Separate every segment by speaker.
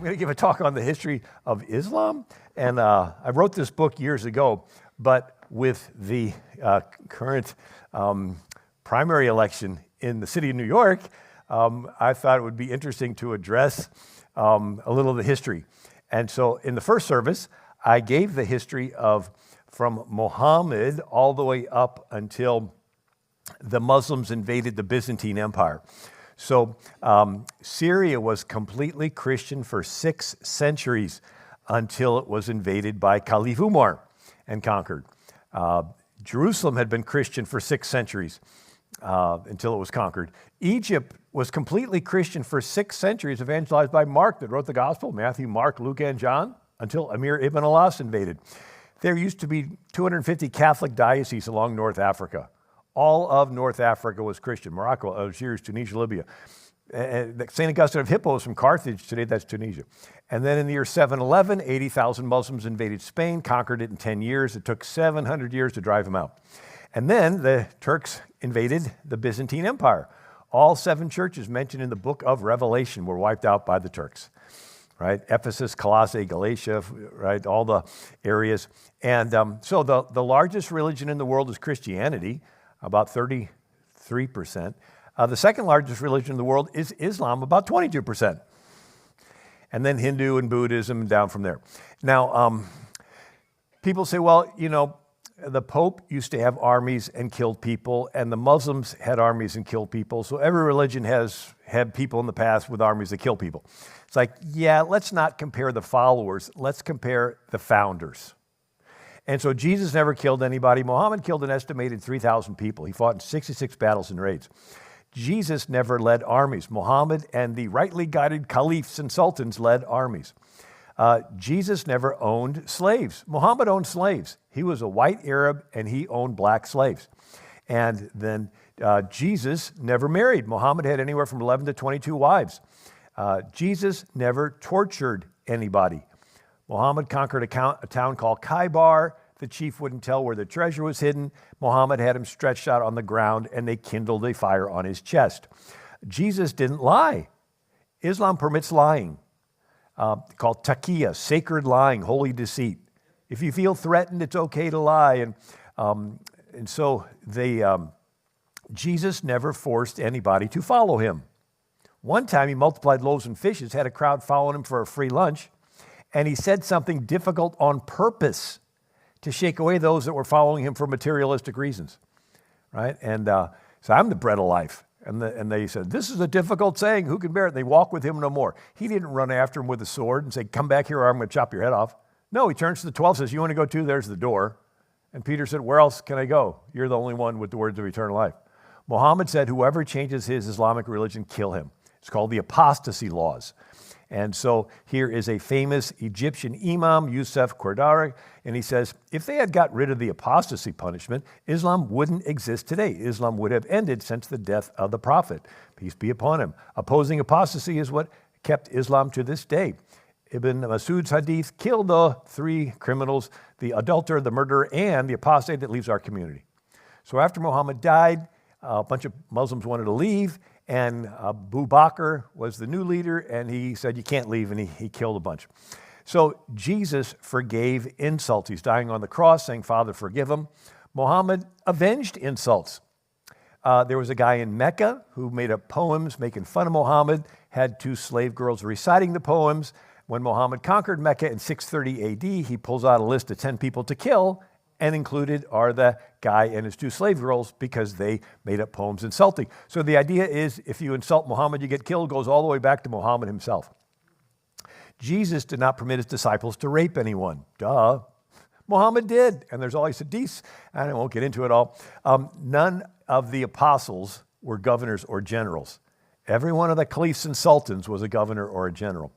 Speaker 1: going to give a talk on the history of Islam. And I wrote this book years ago, but with the current primary election in the city of New York, I thought it would be interesting to address a little of the history. And so in the first service, I gave the history of from Muhammad all the way up until the Muslims invaded the Byzantine Empire. So Syria was completely Christian for 6 centuries until it was invaded by Caliph Umar and conquered. Jerusalem had been Christian for 6 centuries until it was conquered. Egypt was completely Christian for 6 centuries, evangelized by Mark that wrote the gospel, Matthew, Mark, Luke, and John, until Amir ibn al-As invaded. There used to be 250 Catholic dioceses along North Africa. All of North Africa was Christian. Morocco, Algiers, Tunisia, Libya. St. Augustine of Hippo is from Carthage. Today, that's Tunisia. And then in the year 711, 80,000 Muslims invaded Spain, conquered it in 10 years. It took 700 years to drive them out. And then the Turks invaded the Byzantine Empire. All 7 churches mentioned in the book of Revelation were wiped out by the Turks, right? Ephesus, Colossae, Galatia, right? All the areas. And so the largest religion in the world is Christianity, about 33%. The second largest religion in the world is Islam, about 22%. And then Hindu and Buddhism and down from there. Now, people say, well, you know, the Pope used to have armies and killed people, and the Muslims had armies and killed people. So every religion has had people in the past with armies that kill people. It's like, yeah, let's not compare the followers. Let's compare the founders. And so Jesus never killed anybody. Muhammad killed an estimated 3,000 people. He fought in 66 battles and raids. Jesus never led armies. Muhammad and the rightly guided caliphs and sultans led armies. Jesus never owned slaves. Muhammad owned slaves. He was a white Arab and he owned black slaves. And then Jesus never married. Muhammad had anywhere from 11 to 22 wives. Jesus never tortured anybody. Muhammad conquered a town called Khaybar. The chief wouldn't tell where the treasure was hidden. Muhammad had him stretched out on the ground and they kindled a fire on his chest. Jesus didn't lie. Islam permits lying. Called taqiyya, sacred lying, holy deceit. If you feel threatened, it's okay to lie. And so Jesus never forced anybody to follow him. One time he multiplied loaves and fishes, had a crowd following him for a free lunch, and he said something difficult on purpose to shake away those that were following him for materialistic reasons, right? And so I'm the bread of life. And they said, this is a difficult saying. Who can bear it? They walk with him no more. He didn't run after him with a sword and say, come back here or I'm going to chop your head off. No, he turns to the 12 and says, you want to go too? There's the door. And Peter said, where else can I go? You're the only one with the words of eternal life. Muhammad said, whoever changes his Islamic religion, kill him. It's called the apostasy laws. And so here is a famous Egyptian imam, Yusuf Qardari, and he says, if they had got rid of the apostasy punishment, Islam wouldn't exist today. Islam would have ended since the death of the Prophet, peace be upon him. Opposing apostasy is what kept Islam to this day. Ibn Masud's hadith killed the 3 criminals, the adulterer, the murderer, and the apostate that leaves our community. So after Muhammad died, a bunch of Muslims wanted to leave, and Abu Bakr was the new leader, and he said, you can't leave, and he killed a bunch. So Jesus forgave insults. He's dying on the cross saying, Father, forgive him. Muhammad avenged insults. There was a guy in Mecca who made up poems making fun of Muhammad, had 2 slave girls reciting the poems. When Muhammad conquered Mecca in 630 AD, he pulls out a list of 10 people to kill, and included are the guy and his 2 slave girls because they made up poems insulting. So the idea is if you insult Muhammad, you get killed, goes all the way back to Muhammad himself. Jesus did not permit his disciples to rape anyone. Duh. Muhammad did, and there's all these hadiths, and I won't get into it all. None of the apostles were governors or generals. Every one of the caliphs and sultans was a governor or a general.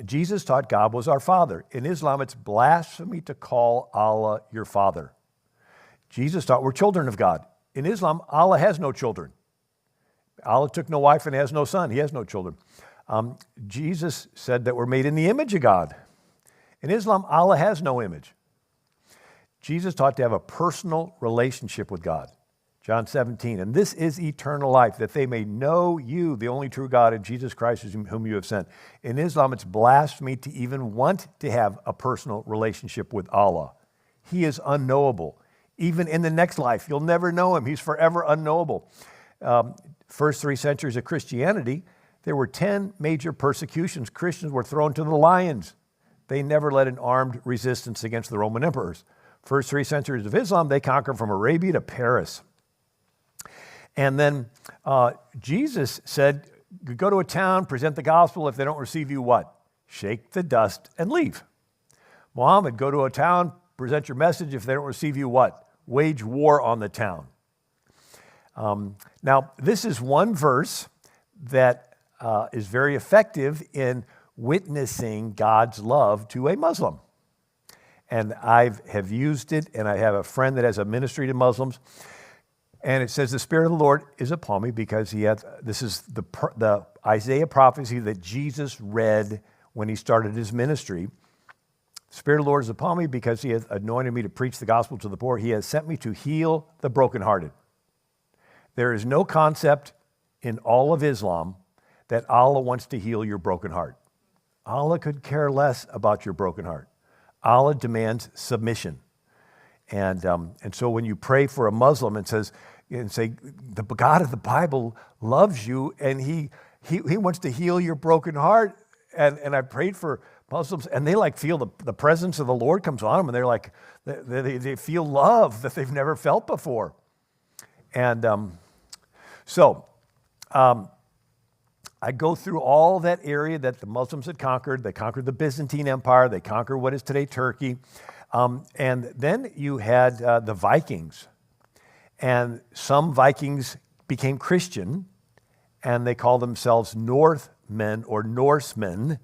Speaker 1: Jesus taught God was our Father. In Islam, it's blasphemy to call Allah your Father. Jesus taught we're children of God. In Islam, Allah has no children. Allah took no wife and has no son. He has no children. Jesus said that we're made in the image of God. In Islam, Allah has no image. Jesus taught to have a personal relationship with God. John 17, and this is eternal life, that they may know you, the only true God, and Jesus Christ whom you have sent. In Islam, it's blasphemy to even want to have a personal relationship with Allah. He is unknowable. Even in the next life, you'll never know him. He's forever unknowable. First 3 centuries of Christianity, there were 10 major persecutions. Christians were thrown to the lions. They never led an armed resistance against the Roman emperors. First 3 centuries of Islam, they conquered from Arabia to Paris. And then Jesus said, go to a town, present the gospel. If they don't receive you, what? Shake the dust and leave. Muhammad, go to a town, present your message. If they don't receive you, what? Wage war on the town. Now, this is one verse that is very effective in witnessing God's love to a Muslim. And I have used it, and I have a friend that has a ministry to Muslims. And it says, the Spirit of the Lord is upon me because this is the Isaiah prophecy that Jesus read when he started his ministry. The Spirit of the Lord is upon me because he has anointed me to preach the gospel to the poor. He has sent me to heal the brokenhearted. There is no concept in all of Islam that Allah wants to heal your broken heart. Allah could care less about your broken heart. Allah demands submission. And so when you pray for a Muslim and say, the God of the Bible loves you and he wants to heal your broken heart. And I prayed for Muslims and they feel the presence of the Lord comes on them and they're like, they feel love that they've never felt before. And I go through all that area that the Muslims had conquered. They conquered the Byzantine Empire. They conquered what is today Turkey. And then you had the Vikings. And some Vikings became Christian, and they called themselves Northmen or Norsemen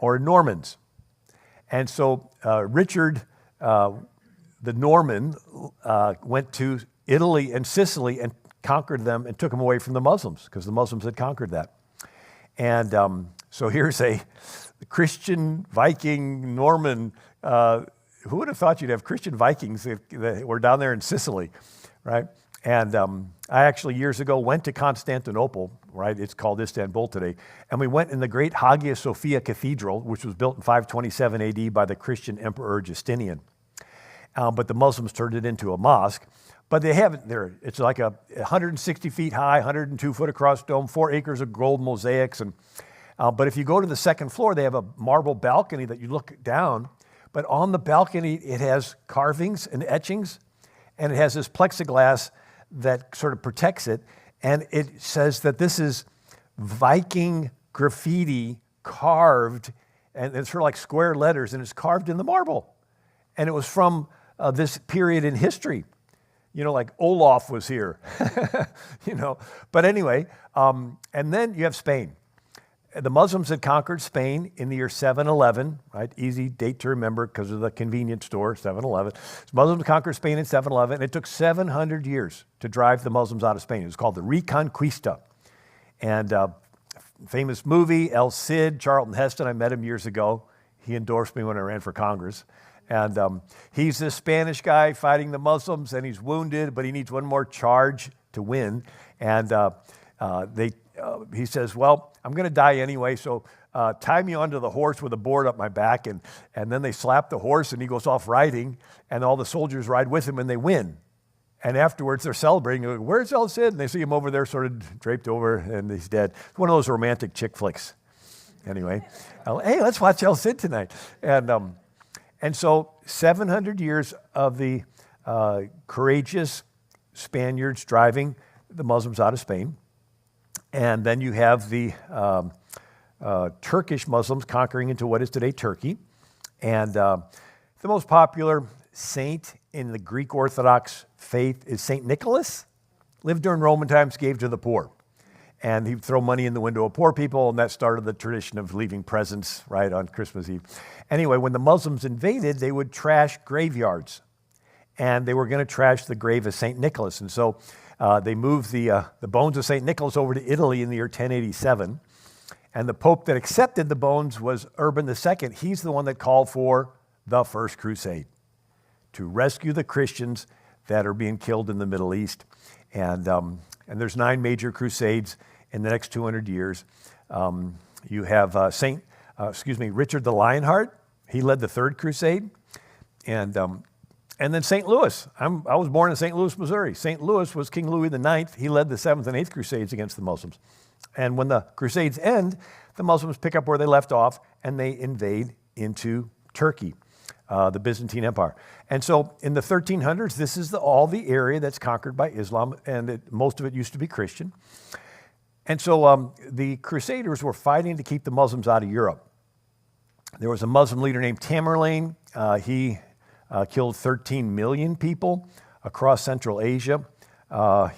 Speaker 1: or Normans. And so Richard, the Norman, went to Italy and Sicily and conquered them and took them away from the Muslims because the Muslims had conquered that. And so here's a Christian Viking Norman. Who would have thought you'd have Christian Vikings that were down there in Sicily, right? And I actually years ago went to Constantinople, right? It's called Istanbul today. And we went in the great Hagia Sophia Cathedral, which was built in 527 AD by the Christian Emperor Justinian. But the Muslims turned it into a mosque. But they haven't there. It's like a 160 feet high, 102 foot across dome, 4 acres of gold mosaics. But if you go to the second floor, they have a marble balcony that you look down. But on the balcony, it has carvings and etchings, and it has this plexiglass that sort of protects it. And it says that this is Viking graffiti carved, and it's sort of like square letters, and it's carved in the marble. And it was from this period in history. Like Olaf was here, But anyway, and then you have Spain. The Muslims had conquered Spain in the year 711, right? Easy date to remember because of the convenience store, 711. Muslims conquered Spain in 711. It took 700 years to drive the Muslims out of Spain. It was called the Reconquista. And famous movie, El Cid, Charlton Heston, I met him years ago. He endorsed me when I ran for Congress. And he's this Spanish guy fighting the Muslims, and he's wounded, but he needs one more charge to win. And he says, well, I'm going to die anyway, so tie me onto the horse with a board up my back. And then they slap the horse, and he goes off riding, and all the soldiers ride with him, and they win. And afterwards, they're celebrating. They're like, where's El Cid? And they see him over there sort of draped over, and he's dead. It's one of those romantic chick flicks. Anyway, hey, let's watch El Cid tonight. And so 700 years of the courageous Spaniards driving the Muslims out of Spain. And then you have the Turkish Muslims conquering into what is today Turkey. And the most popular saint in the Greek Orthodox faith is St. Nicholas. Lived during Roman times, gave to the poor. And he'd throw money in the window of poor people, and that started the tradition of leaving presents, right, on Christmas Eve. Anyway, when the Muslims invaded, they would trash graveyards. And they were going to trash the grave of St. Nicholas. And so they moved the bones of St. Nicholas over to Italy in the year 1087. And the pope that accepted the bones was Urban II. He's the one that called for the First Crusade to rescue the Christians that are being killed in the Middle East. And there's 9 major crusades in the next 200 years. You have Richard the Lionheart. He led the 3rd crusade. And then St. Louis. I was born in St. Louis, Missouri. St. Louis was King Louis IX. He led the 7th and 8th crusades against the Muslims. And when the crusades end, the Muslims pick up where they left off and they invade into Turkey, the Byzantine Empire. And so in the 1300s, this is all the area that's conquered by Islam, and most of it used to be Christian. And so the Crusaders were fighting to keep the Muslims out of Europe. There was a Muslim leader named Tamerlane. He killed 13 million people across Central Asia.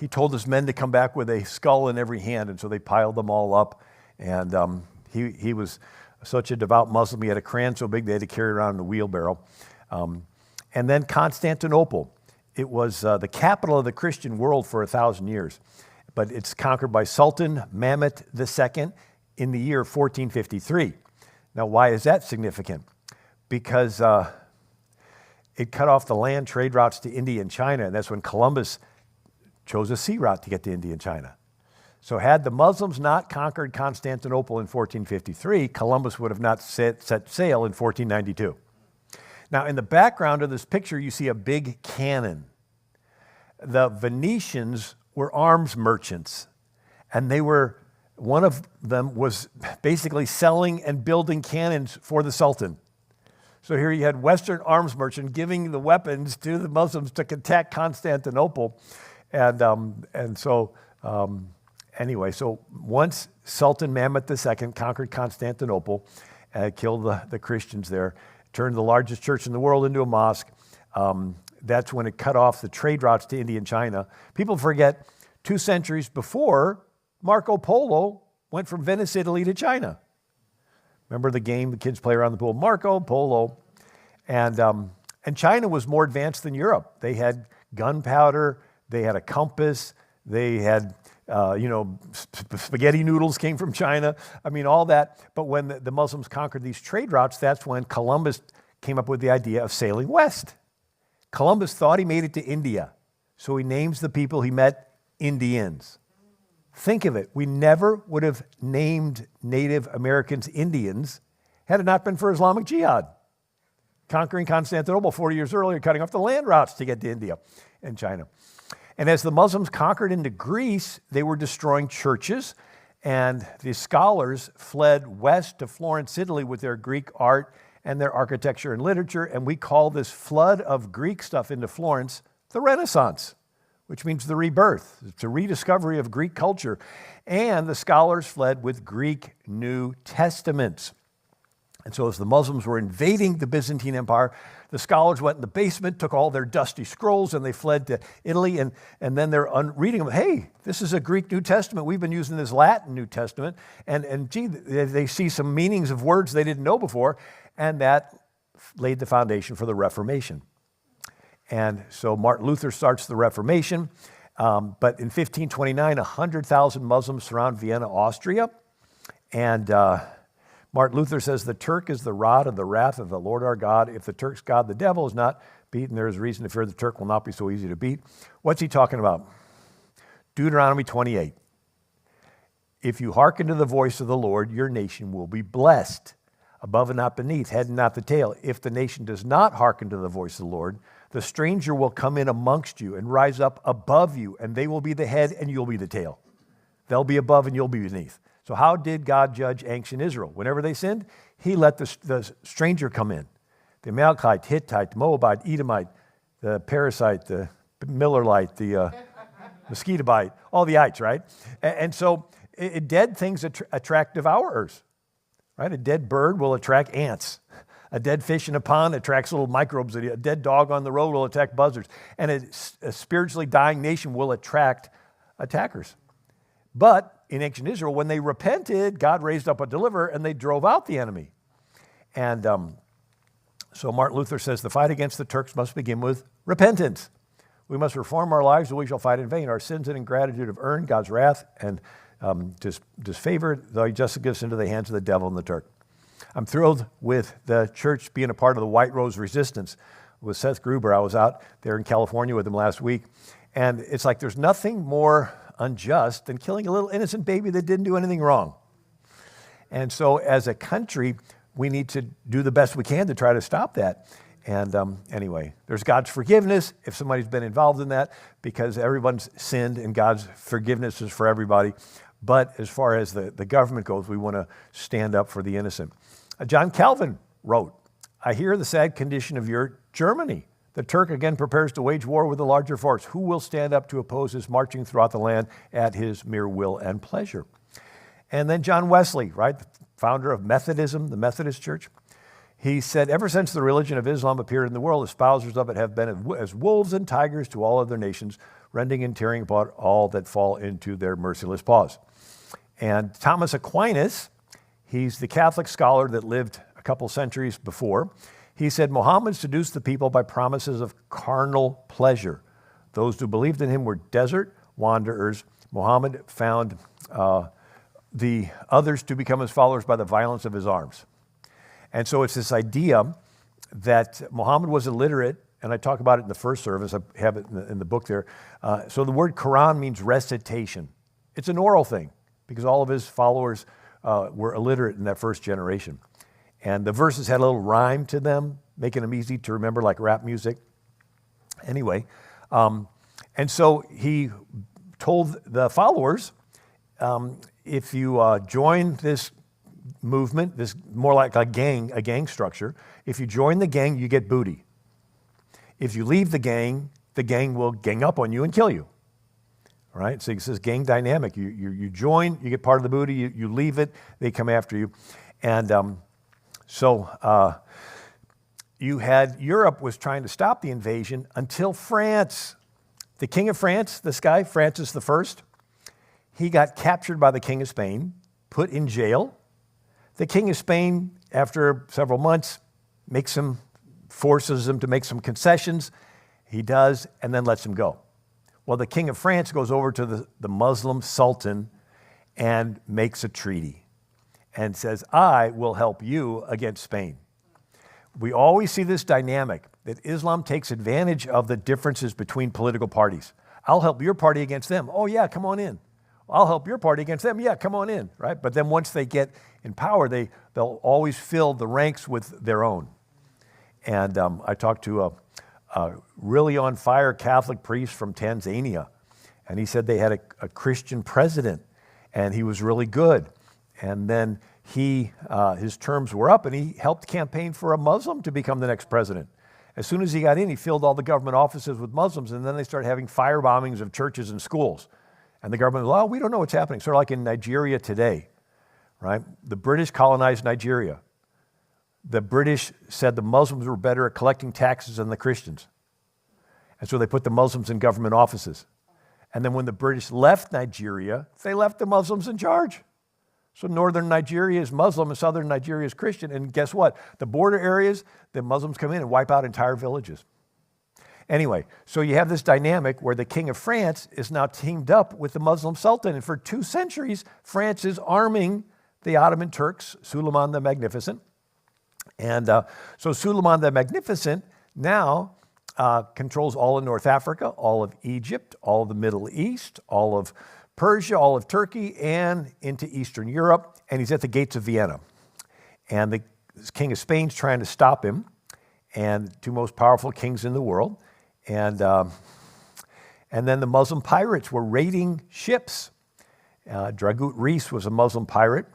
Speaker 1: He told his men to come back with a skull in every hand, and so they piled them all up. And he was such a devout Muslim, he had a crayon so big they had to carry it around in a wheelbarrow. And then Constantinople. It was the capital of the Christian world for 1,000 years. But it's conquered by Sultan Mehmet II in the year 1453. Now, why is that significant? Because it cut off the land trade routes to India and China, and that's when Columbus chose a sea route to get to India and China. So had the Muslims not conquered Constantinople in 1453, Columbus would have not set sail in 1492. Now, in the background of this picture, you see a big cannon. The Venetians were arms merchants, and one of them was basically selling and building cannons for the Sultan. So here you had Western arms merchant giving the weapons to the Muslims to attack Constantinople. So once Sultan Mehmet II conquered Constantinople, killed the Christians there, turned the largest church in the world into a mosque, that's when it cut off the trade routes to India and China. People forget 2 centuries before, Marco Polo went from Venice, Italy to China. Remember the game the kids play around the pool? Marco Polo. And China was more advanced than Europe. They had gunpowder, they had a compass, they had, spaghetti noodles came from China. I mean, all that. But when the Muslims conquered these trade routes, that's when Columbus came up with the idea of sailing west. Columbus thought he made it to India, so he names the people he met Indians. Think of it. We never would have named Native Americans Indians had it not been for Islamic Jihad. Conquering Constantinople 40 years earlier, cutting off the land routes to get to India and China. And as the Muslims conquered into Greece, they were destroying churches, and the scholars fled west to Florence, Italy with their Greek art and their architecture and literature, and we call this flood of Greek stuff into Florence the Renaissance, which means the rebirth. It's a rediscovery of Greek culture. And the scholars fled with Greek New Testaments. And so as the Muslims were invading the Byzantine Empire, the scholars went in the basement, took all their dusty scrolls, and they fled to Italy. And then they're reading them. Hey, this is a Greek New Testament. We've been using this Latin New Testament. And gee, they see some meanings of words they didn't know before. And that laid the foundation for the Reformation. And so Martin Luther starts the Reformation. But in 1529, 100,000 Muslims surround Vienna, Austria. And Martin Luther says, the Turk is the rod of the wrath of the Lord our God. If the Turk's God, the devil, is not beaten, there is reason to fear the Turk will not be so easy to beat. What's he talking about? Deuteronomy 28. If you hearken to the voice of the Lord, your nation will be blessed. Above and not beneath, head and not the tail. If the nation does not hearken to the voice of the Lord, the stranger will come in amongst you and rise up above you, and they will be the head and you'll be the tail. They'll be above and you'll be beneath. So how did God judge ancient Israel? Whenever they sinned, he let the stranger come in. The Amalekite, Hittite, the Moabite, Edomite, the Parasite, the Millerite, the Mosquitobite, all the ites, right? And so dead things attract devourers, right? A dead bird will attract ants. A dead fish in a pond attracts little microbes. A dead dog on the road will attract buzzards. And a spiritually dying nation will attract attackers. But in ancient Israel, when they repented, God raised up a deliverer and they drove out the enemy. And so Martin Luther says the fight against the Turks must begin with repentance. We must reform our lives or we shall fight in vain. Our sins and ingratitude have earned God's wrath and disfavor, though he just gives into the hands of the devil and the Turk. I'm thrilled with the church being a part of the White Rose Resistance. with Seth Gruber. I was out there in California with him last week. And it's like there's nothing more unjust than killing a little innocent baby that didn't do anything wrong. And so as a country, we need to do the best we can to try to stop that. And anyway, there's God's forgiveness if somebody's been involved in that, because everyone's sinned and God's forgiveness is for everybody. But as far as the government goes, we want to stand up for the innocent. John Calvin wrote, "I hear the sad condition of your Germany. The Turk again prepares to wage war with a larger force. Who will stand up to oppose his marching throughout the land at his mere will and pleasure?" And then John Wesley, right, the founder of Methodism, the Methodist Church, he said, "Ever since the religion of Islam appeared in the world, espousers of it have been as wolves and tigers to all other nations, rending and tearing apart all that fall into their merciless paws." And Thomas Aquinas, he's the Catholic scholar that lived a couple centuries before. He said, "Muhammad seduced the people by promises of carnal pleasure. Those who believed in him were desert wanderers. Muhammad found the others to become his followers by the violence of his arms." And so it's this idea that Muhammad was illiterate, and I talk about it in the first service. I have it in the book there. So the word Quran means recitation. It's an oral thing, because all of his followers were illiterate in that first generation. And the verses had a little rhyme to them, making them easy to remember, like rap music. Anyway, and so he told the followers, if you join this movement, this more like a gang structure, if you join the gang, you get booty. If you leave the gang will gang up on you and kill you. All right, so he says gang dynamic. You join, you get part of the booty, you leave it, they come after you. And so you had Europe was trying to stop the invasion until France. The king of France, this guy, Francis I, he got captured by the king of Spain, put in jail. The king of Spain, after several months, forces him to make some concessions. He does, and then lets him go. Well, the king of France goes over to the Muslim sultan and makes a treaty and says, "I will help you against Spain." We always see this dynamic that Islam takes advantage of the differences between political parties. I'll help your party against them. Oh yeah, come on in. I'll help your party against them. Yeah, come on in, right? But then once they get in power, they'll always fill the ranks with their own. And I talked to a really on fire Catholic priest from Tanzania, and he said they had a Christian president, and he was really good. And then his terms were up, and he helped campaign for a Muslim to become the next president. As soon as he got in, he filled all the government offices with Muslims, and then they started having fire bombings of churches and schools. And the government was, "Oh, we don't know what's happening." Sort of like in Nigeria today, right? The British colonized Nigeria. The British said the Muslims were better at collecting taxes than the Christians. And so they put the Muslims in government offices. And then when the British left Nigeria, they left the Muslims in charge. So northern Nigeria is Muslim and southern Nigeria is Christian. And guess what? The border areas, the Muslims come in and wipe out entire villages. Anyway, so you have this dynamic where the king of France is now teamed up with the Muslim sultan. And for 2 centuries, France is arming the Ottoman Turks, Suleiman the Magnificent. And so Suleiman the Magnificent now controls all of North Africa, all of Egypt, all of the Middle East, all of Persia, all of Turkey, and into Eastern Europe. And he's at the gates of Vienna. And the king of Spain's trying to stop him, and 2 most powerful kings in the world. And then the Muslim pirates were raiding ships. Dragut Reis was a Muslim pirate,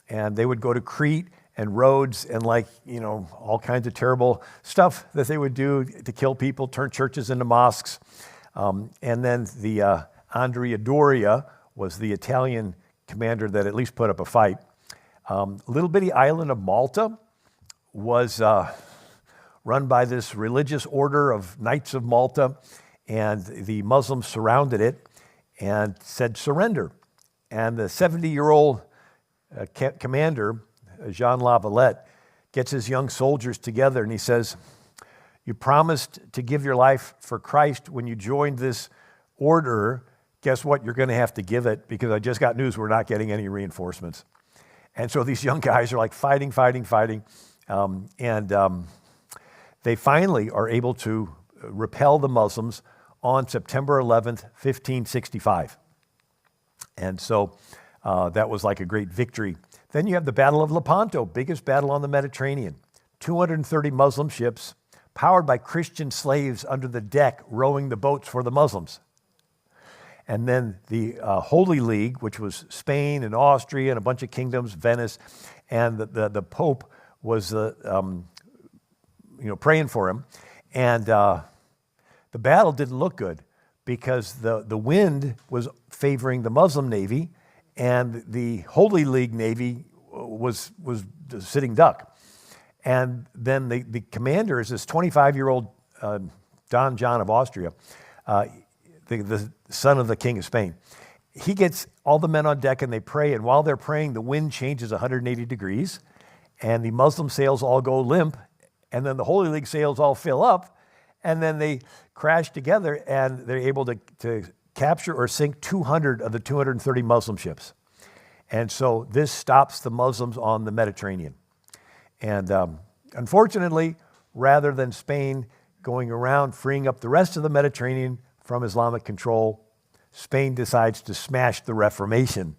Speaker 1: and they would go to Crete and Rhodes and all kinds of terrible stuff that they would do to kill people, turn churches into mosques. And then the Andrea Doria was the Italian commander that at least put up a fight. Little bitty island of Malta was run by this religious order of Knights of Malta, and the Muslims surrounded it and said, "Surrender." And the 70-year-old commander, Jean Lavalette, gets his young soldiers together and he says, "You promised to give your life for Christ when you joined this order. Guess what? You're going to have to give it, because I just got news we're not getting any reinforcements." And so these young guys are like fighting. they finally are able to repel the Muslims on September 11th, 1565. And so that was like a great victory. Then you have the Battle of Lepanto, biggest battle on the Mediterranean. 230 Muslim ships powered by Christian slaves under the deck rowing the boats for the Muslims. And then the Holy League, which was Spain and Austria and a bunch of kingdoms, Venice, and the Pope was praying for him. And the battle didn't look good because the wind was favoring the Muslim navy and the Holy League navy was the sitting duck. And then the commander is this 25-year-old Don John of Austria, the son of the king of Spain. He gets all the men on deck and they pray, and while they're praying, the wind changes 180 degrees, and the Muslim sails all go limp, and then the Holy League sails all fill up, and then they crash together, and they're able to capture or sink 200 of the 230 Muslim ships. And so this stops the Muslims on the Mediterranean. And unfortunately, rather than Spain going around freeing up the rest of the Mediterranean from Islamic control, Spain decides to smash the Reformation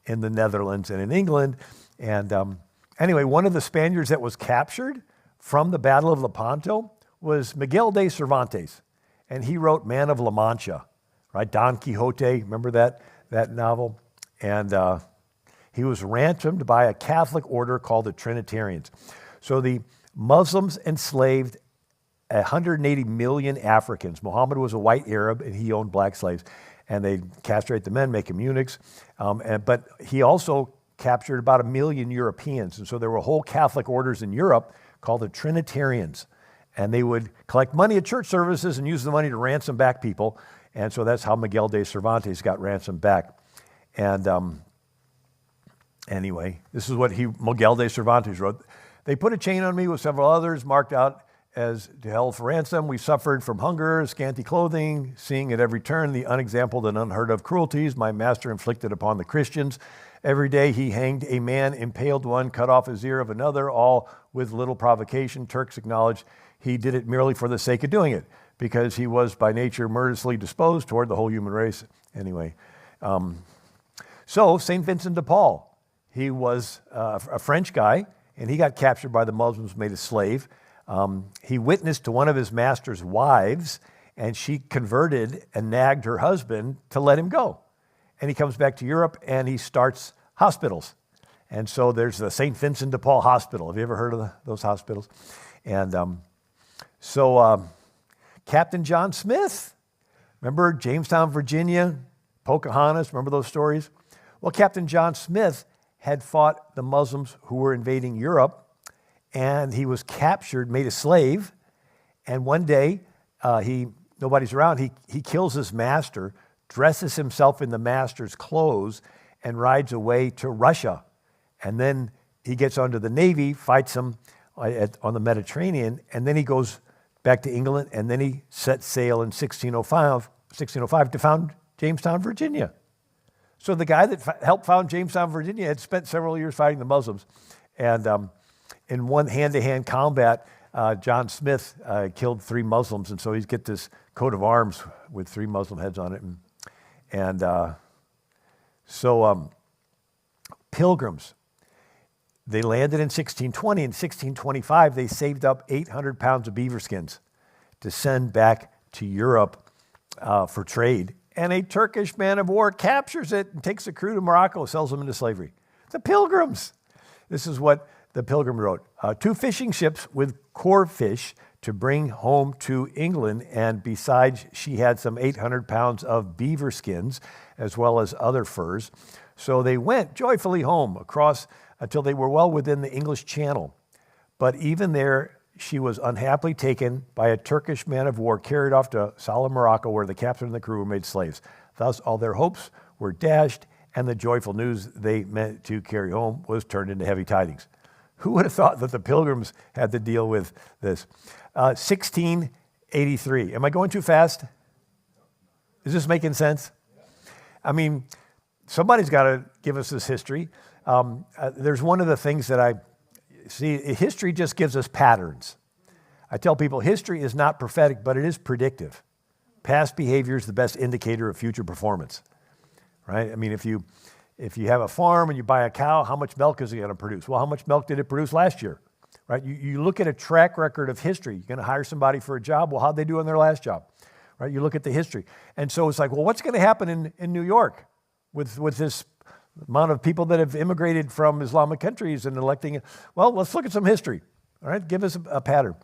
Speaker 1: in the Netherlands and in England. And anyway, one of the Spaniards that was captured from the Battle of Lepanto was Miguel de Cervantes. And he wrote Man of La Mancha, right? Don Quixote, remember that novel? And he was ransomed by a Catholic order called the Trinitarians. So the Muslims enslaved 180 million Africans. Muhammad was a white Arab, and he owned black slaves. And they castrate the men, make them eunuchs. But he also captured about 1 million Europeans. And so there were whole Catholic orders in Europe called the Trinitarians. And they would collect money at church services and use the money to ransom back people. And so that's how Miguel de Cervantes got ransomed back. And anyway, this is what Miguel de Cervantes wrote. They put a chain on me with several others marked out as to held for ransom. We suffered from hunger, scanty clothing, seeing at every turn the unexampled and unheard of cruelties my master inflicted upon the Christians. Every day he hanged a man, impaled one, cut off his ear of another, all with little provocation. Turks acknowledged he did it merely for the sake of doing it, because he was by nature murderously disposed toward the whole human race. Anyway, so St. Vincent de Paul, he was a French guy, and he got captured by the Muslims, made a slave. He witnessed to one of his master's wives, and she converted and nagged her husband to let him go. And he comes back to Europe, and he starts hospitals. And so there's the St. Vincent de Paul Hospital. Have you ever heard of those hospitals? And so Captain John Smith, remember Jamestown, Virginia, Pocahontas, remember those stories? Well, Captain John Smith had fought the Muslims who were invading Europe, and he was captured, made a slave, and one day, nobody's around, he kills his master, dresses himself in the master's clothes, and rides away to Russia. And then he gets onto the Navy, fights them on the Mediterranean, and then he goes back to England, and then he set sail in 1605 to found Jamestown, Virginia. So the guy that helped found Jamestown, Virginia had spent several years fighting the Muslims. And in one hand-to-hand combat, John Smith killed 3 Muslims, and so he's got this coat of arms with 3 Muslim heads on it. So pilgrims, they landed in 1620. In 1625, they saved up 800 pounds of beaver skins to send back to Europe for trade. And a Turkish man of war captures it and takes the crew to Morocco, sells them into slavery. The Pilgrims. This is what the Pilgrim wrote. 2 fishing ships with core fish to bring home to England, and besides, she had some 800 pounds of beaver skins, as well as other furs. So they went joyfully home across until they were well within the English Channel. But even there, she was unhappily taken by a Turkish man of war, carried off to Salam, Morocco, where the captain and the crew were made slaves. Thus, all their hopes were dashed, and the joyful news they meant to carry home was turned into heavy tidings. Who would have thought that the Pilgrims had to deal with this? 1683. Am I going too fast? Is this making sense? I mean, somebody's got to give us this history. There's one of the things that I see, history just gives us patterns. I tell people history is not prophetic, but it is predictive. Past behavior is the best indicator of future performance, right? I mean, if you have a farm and you buy a cow, how much milk is it going to produce? Well, how much milk did it produce last year, right? You look at a track record of history. You're going to hire somebody for a job. Well, how'd they do in their last job, right? You look at the history. And so it's like, well, what's going to happen in New York with this amount of people that have immigrated from Islamic countries and electing? Well, let's look at some history, all right? Give us a pattern.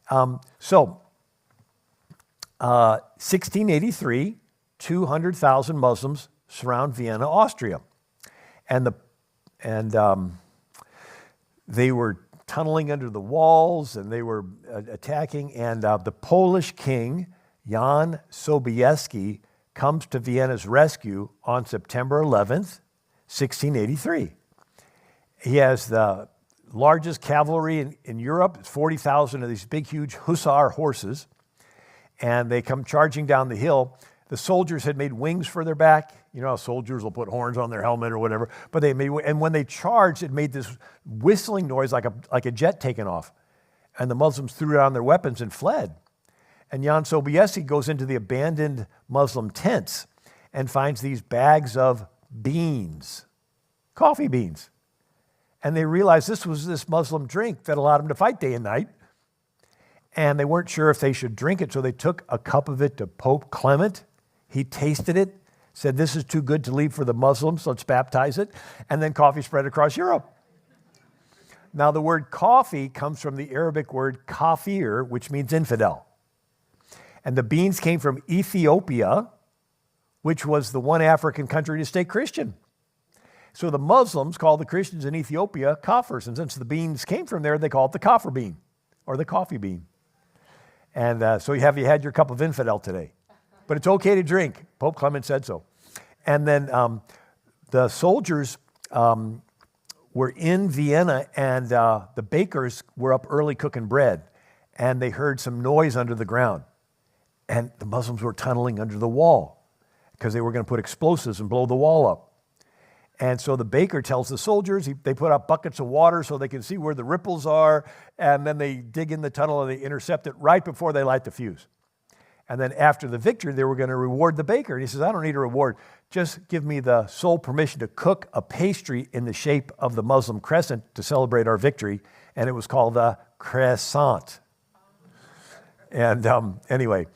Speaker 1: 1683, 200,000 Muslims surround Vienna, Austria. And they were tunneling under the walls and they were attacking. And the Polish king, Jan Sobieski, comes to Vienna's rescue on September 11th, 1683. He has the largest cavalry in Europe. It's 40,000 of these big, huge hussar horses. And they come charging down the hill. The soldiers had made wings for their back. You know how soldiers will put horns on their helmet or whatever. But and when they charged, it made this whistling noise like a jet taking off. And the Muslims threw down their weapons and fled. And Jan Sobieski goes into the abandoned Muslim tents and finds these bags of beans, coffee beans. And they realized this was this Muslim drink that allowed them to fight day and night. And they weren't sure if they should drink it, so they took a cup of it to Pope Clement. He tasted it, said, this is too good to leave for the Muslims, let's baptize it. And then coffee spread across Europe. Now, the word coffee comes from the Arabic word kafir, which means infidel. And the beans came from Ethiopia, which was the one African country to stay Christian. So the Muslims called the Christians in Ethiopia kafirs. And since the beans came from there, they call it the kafir bean or the coffee bean. And so have you had your cup of infidel today? But it's okay to drink. Pope Clement said so. And then the soldiers were in Vienna, and the bakers were up early cooking bread, and they heard some noise under the ground. And the Muslims were tunneling under the wall because they were going to put explosives and blow the wall up. And so the baker tells the soldiers, they put up buckets of water so they can see where the ripples are, and then they dig in the tunnel and they intercept it right before they light the fuse. And then after the victory, they were going to reward the baker. And he says, I don't need a reward. Just give me the sole permission to cook a pastry in the shape of the Muslim crescent to celebrate our victory. And it was called the croissant. And anyway,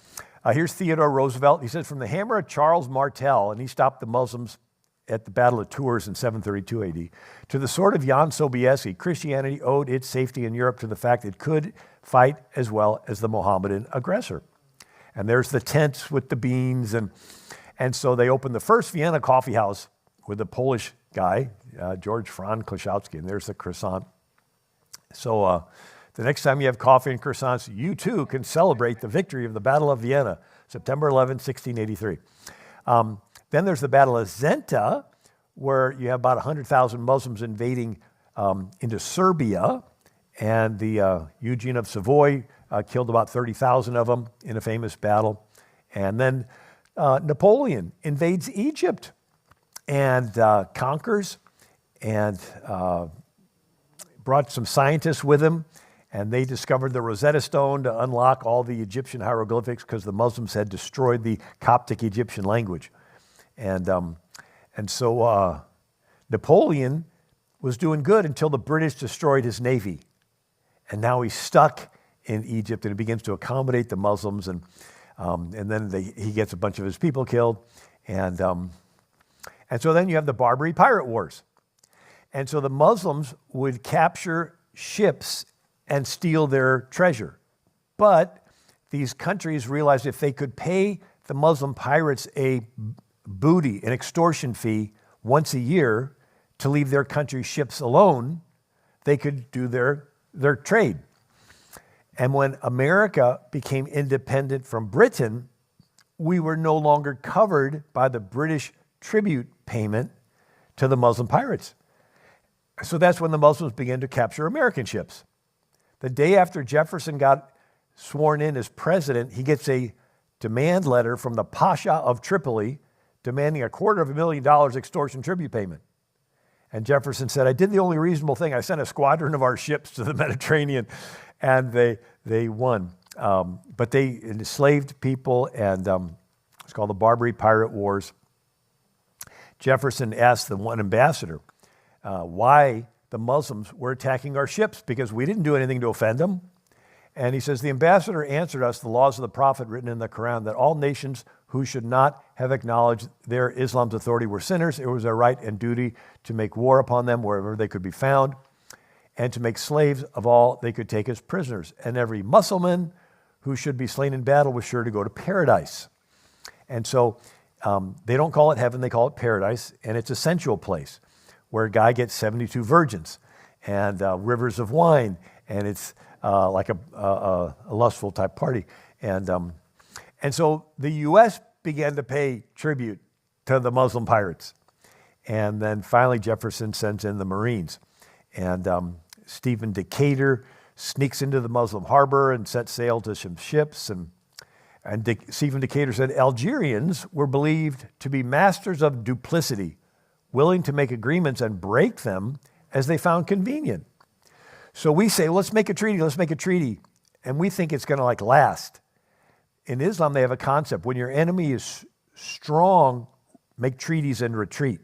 Speaker 1: here's Theodore Roosevelt. He says, from the hammer of Charles Martel, and he stopped the Muslims at the Battle of Tours in 732 AD, to the sword of Jan Sobieski, Christianity owed its safety in Europe to the fact it could fight as well as the Mohammedan aggressor. And there's the tents with the beans. And so they opened the first Vienna coffee house with a Polish guy, George Franz Kloszowski, and there's the croissant. So the next time you have coffee and croissants, you too can celebrate the victory of the Battle of Vienna, September 11, 1683. Then there's the Battle of Zenta, where you have about 100,000 Muslims invading into Serbia, and the Eugene of Savoy killed about 30,000 of them in a famous battle. And then Napoleon invades Egypt and conquers and brought some scientists with him, and they discovered the Rosetta Stone to unlock all the Egyptian hieroglyphics because the Muslims had destroyed the Coptic Egyptian language. And so Napoleon was doing good until the British destroyed his navy. And now he's stuck in Egypt, and he begins to accommodate the Muslims. And then he gets a bunch of his people killed. And so then you have the Barbary Pirate Wars. And so the Muslims would capture ships and steal their treasure. But these countries realized if they could pay the Muslim pirates a booty, an extortion fee once a year to leave their country's ships alone, they could do their trade. And when America became independent from Britain, we were no longer covered by the British tribute payment to the Muslim pirates. So that's when the Muslims began to capture American ships. The day after Jefferson got sworn in as president, he gets a demand letter from the Pasha of Tripoli demanding $250,000 extortion tribute payment. And Jefferson said, I did the only reasonable thing. I sent a squadron of our ships to the Mediterranean, and they they won. But they enslaved people, and it's called the Barbary Pirate Wars. Jefferson asked the one ambassador why the Muslims were attacking our ships, because we didn't do anything to offend them. And he says, the ambassador answered us the laws of the prophet written in the Quran, that all nations who should not have acknowledged their Islam's authority were sinners. It was their right and duty to make war upon them wherever they could be found, and to make slaves of all they could take as prisoners. And every Mussulman who should be slain in battle was sure to go to paradise. And so they don't call it heaven, they call it paradise, and it's a sensual place where a guy gets 72 virgins and rivers of wine, and it's like a lustful type party. And so the U.S. began to pay tribute to the Muslim pirates. And then finally Jefferson sends in the Marines. And Stephen Decatur sneaks into the Muslim harbor and sets sail to some ships. And Stephen Decatur said Algerians were believed to be masters of duplicity, willing to make agreements and break them as they found convenient. So we say, let's make a treaty. And we think it's going to last. In Islam, they have a concept. When your enemy is strong, make treaties and retreat.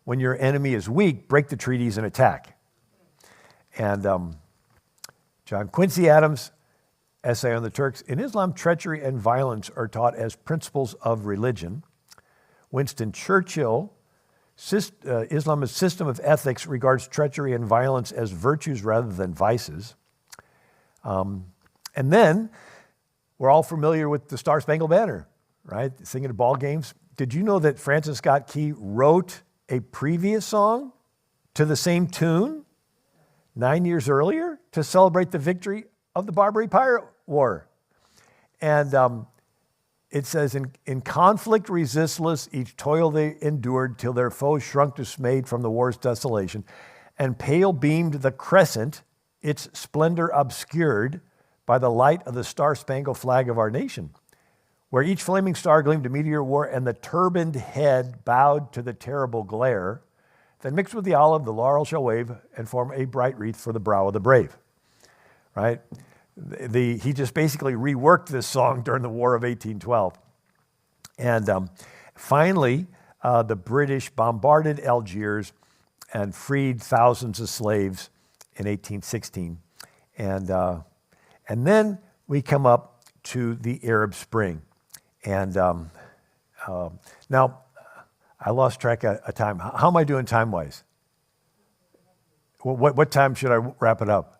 Speaker 1: When your enemy is weak, break the treaties and attack. And John Quincy Adams' essay on the Turks, in Islam, treachery and violence are taught as principles of religion. Winston Churchill, Islam's system of ethics regards treachery and violence as virtues rather than vices. And then we're all familiar with the Star Spangled Banner, right? Singing at ball games. Did you know that Francis Scott Key wrote a previous song to the same tune 9 years earlier to celebrate the victory of the Barbary Pirate War? And it says, in conflict resistless, each toil they endured till their foes shrunk dismayed from the war's desolation, and pale beamed the crescent, its splendor obscured by the light of the star-spangled flag of our nation, where each flaming star gleamed a meteor war, and the turbaned head bowed to the terrible glare. Then mixed with the olive, the laurel shall wave and form a bright wreath for the brow of the brave. Right? He just basically reworked this song during the War of 1812. And finally, the British bombarded Algiers and freed thousands of slaves in 1816. And then we come up to the Arab Spring. And now, I lost track of time. How am I doing time-wise? What time should I wrap it up?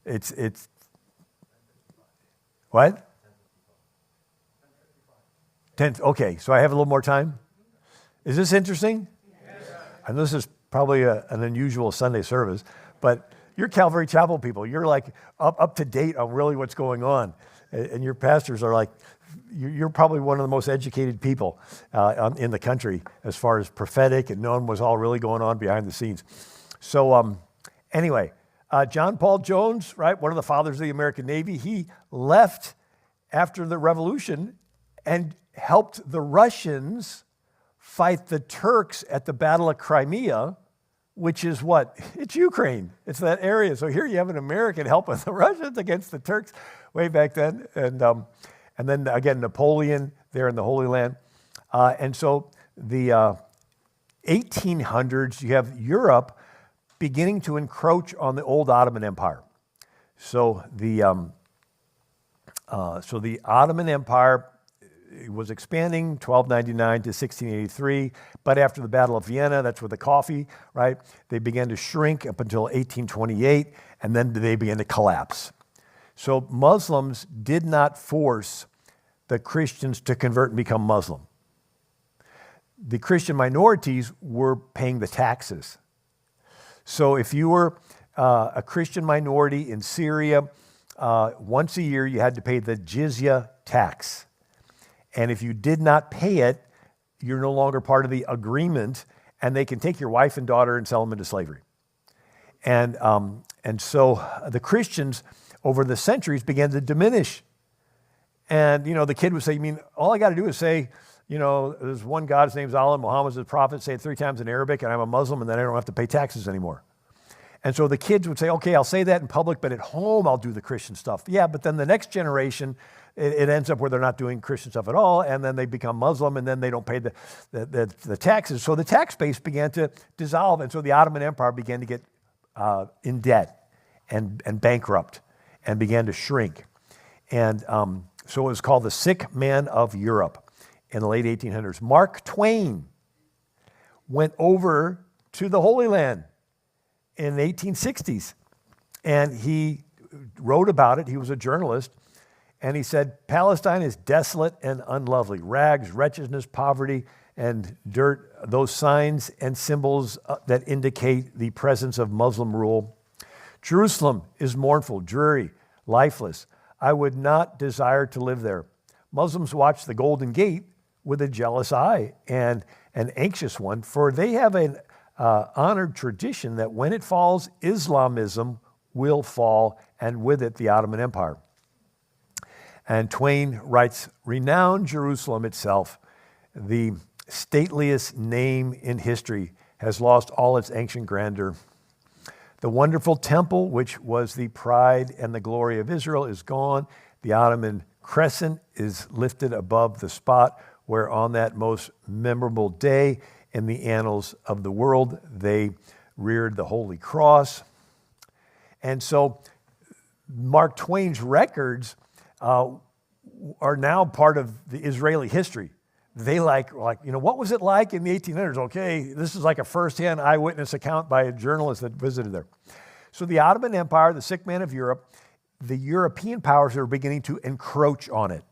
Speaker 1: It's what? 10. Okay, so I have a little more time. Is this interesting? Yes. I know this is probably an unusual Sunday service, but you're Calvary Chapel people. You're up to date on really what's going on, and your pastors are you're probably one of the most educated people in the country as far as prophetic and knowing what's all really going on behind the scenes. So anyway. John Paul Jones, right, one of the fathers of the American Navy, he left after the revolution and helped the Russians fight the Turks at the Battle of Crimea, which is what? It's Ukraine. It's that area. So here you have an American helping the Russians against the Turks way back then. And then again, Napoleon there in the Holy Land. And so the 1800s, you have Europe beginning to encroach on the old Ottoman Empire. So the Ottoman Empire was expanding 1299 to 1683, but after the Battle of Vienna, that's with the coffee, right? They began to shrink up until 1828, and then they began to collapse. So Muslims did not force the Christians to convert and become Muslim. The Christian minorities were paying the taxes. So if you were a Christian minority in Syria, once a year you had to pay the jizya tax. And if you did not pay it, you're no longer part of the agreement, and they can take your wife and daughter and sell them into slavery. And so the Christians over the centuries began to diminish. And, the kid would say, you mean, all I got to do is say, there's one God, his name's Allah, Muhammad's his prophet, say it 3 times in Arabic, and I'm a Muslim, and then I don't have to pay taxes anymore. And so the kids would say, okay, I'll say that in public, but at home I'll do the Christian stuff. Yeah, but then the next generation, it ends up where they're not doing Christian stuff at all, and then they become Muslim, and then they don't pay the taxes. So the tax base began to dissolve, and so the Ottoman Empire began to get in debt and bankrupt and began to shrink. And so it was called the sick man of Europe in the late 1800s. Mark Twain went over to the Holy Land in the 1860s, and he wrote about it. He was a journalist, and he said, Palestine is desolate and unlovely. Rags, wretchedness, poverty, and dirt, those signs and symbols that indicate the presence of Muslim rule. Jerusalem is mournful, dreary, lifeless. I would not desire to live there. Muslims watch the Golden Gate with a jealous eye and an anxious one, for they have an honored tradition that when it falls, Islamism will fall, and with it, the Ottoman Empire. And Twain writes, renowned Jerusalem itself, the stateliest name in history, has lost all its ancient grandeur. The wonderful temple, which was the pride and the glory of Israel, is gone. The Ottoman crescent is lifted above the spot where on that most memorable day in the annals of the world, they reared the Holy Cross. And so Mark Twain's records are now part of the Israeli history. They like, what was it like in the 1800s? Okay, this is like a firsthand eyewitness account by a journalist that visited there. So the Ottoman Empire, the sick man of Europe, the European powers are beginning to encroach on it.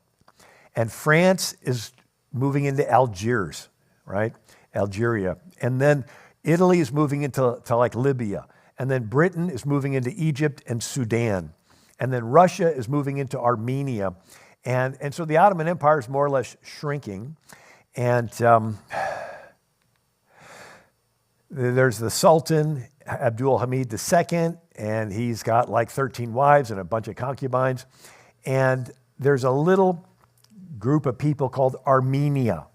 Speaker 1: And France is moving into Algiers, right? Algeria. And then Italy is moving into like Libya. And then Britain is moving into Egypt and Sudan. And then Russia is moving into Armenia. And so the Ottoman Empire is more or less shrinking. And there's the Sultan, Abdul Hamid II, and he's got like 13 wives and a bunch of concubines. And there's a little group of people called Armenia.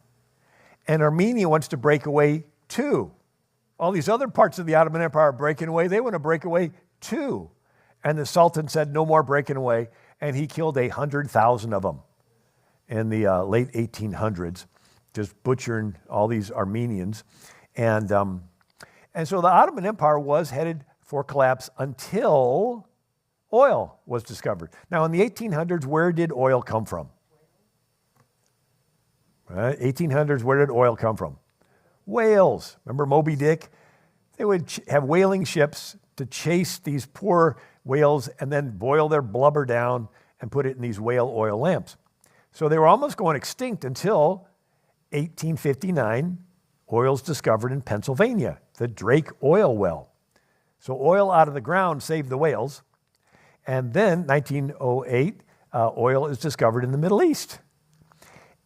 Speaker 1: And Armenia wants to break away too. All these other parts of the Ottoman Empire are breaking away. They want to break away too. And the Sultan said, no more breaking away. And he killed 100,000 of them in the late 1800s, just butchering all these Armenians. And so the Ottoman Empire was headed for collapse until oil was discovered. Now, in the 1800s, where did oil come from? Right? 1800s, where did oil come from? Whales. Remember Moby Dick? They would have whaling ships to chase these poor whales and then boil their blubber down and put it in these whale oil lamps. So they were almost going extinct until 1859, oil's discovered in Pennsylvania, the Drake oil well. So oil out of the ground saved the whales. And then 1908, oil is discovered in the Middle East.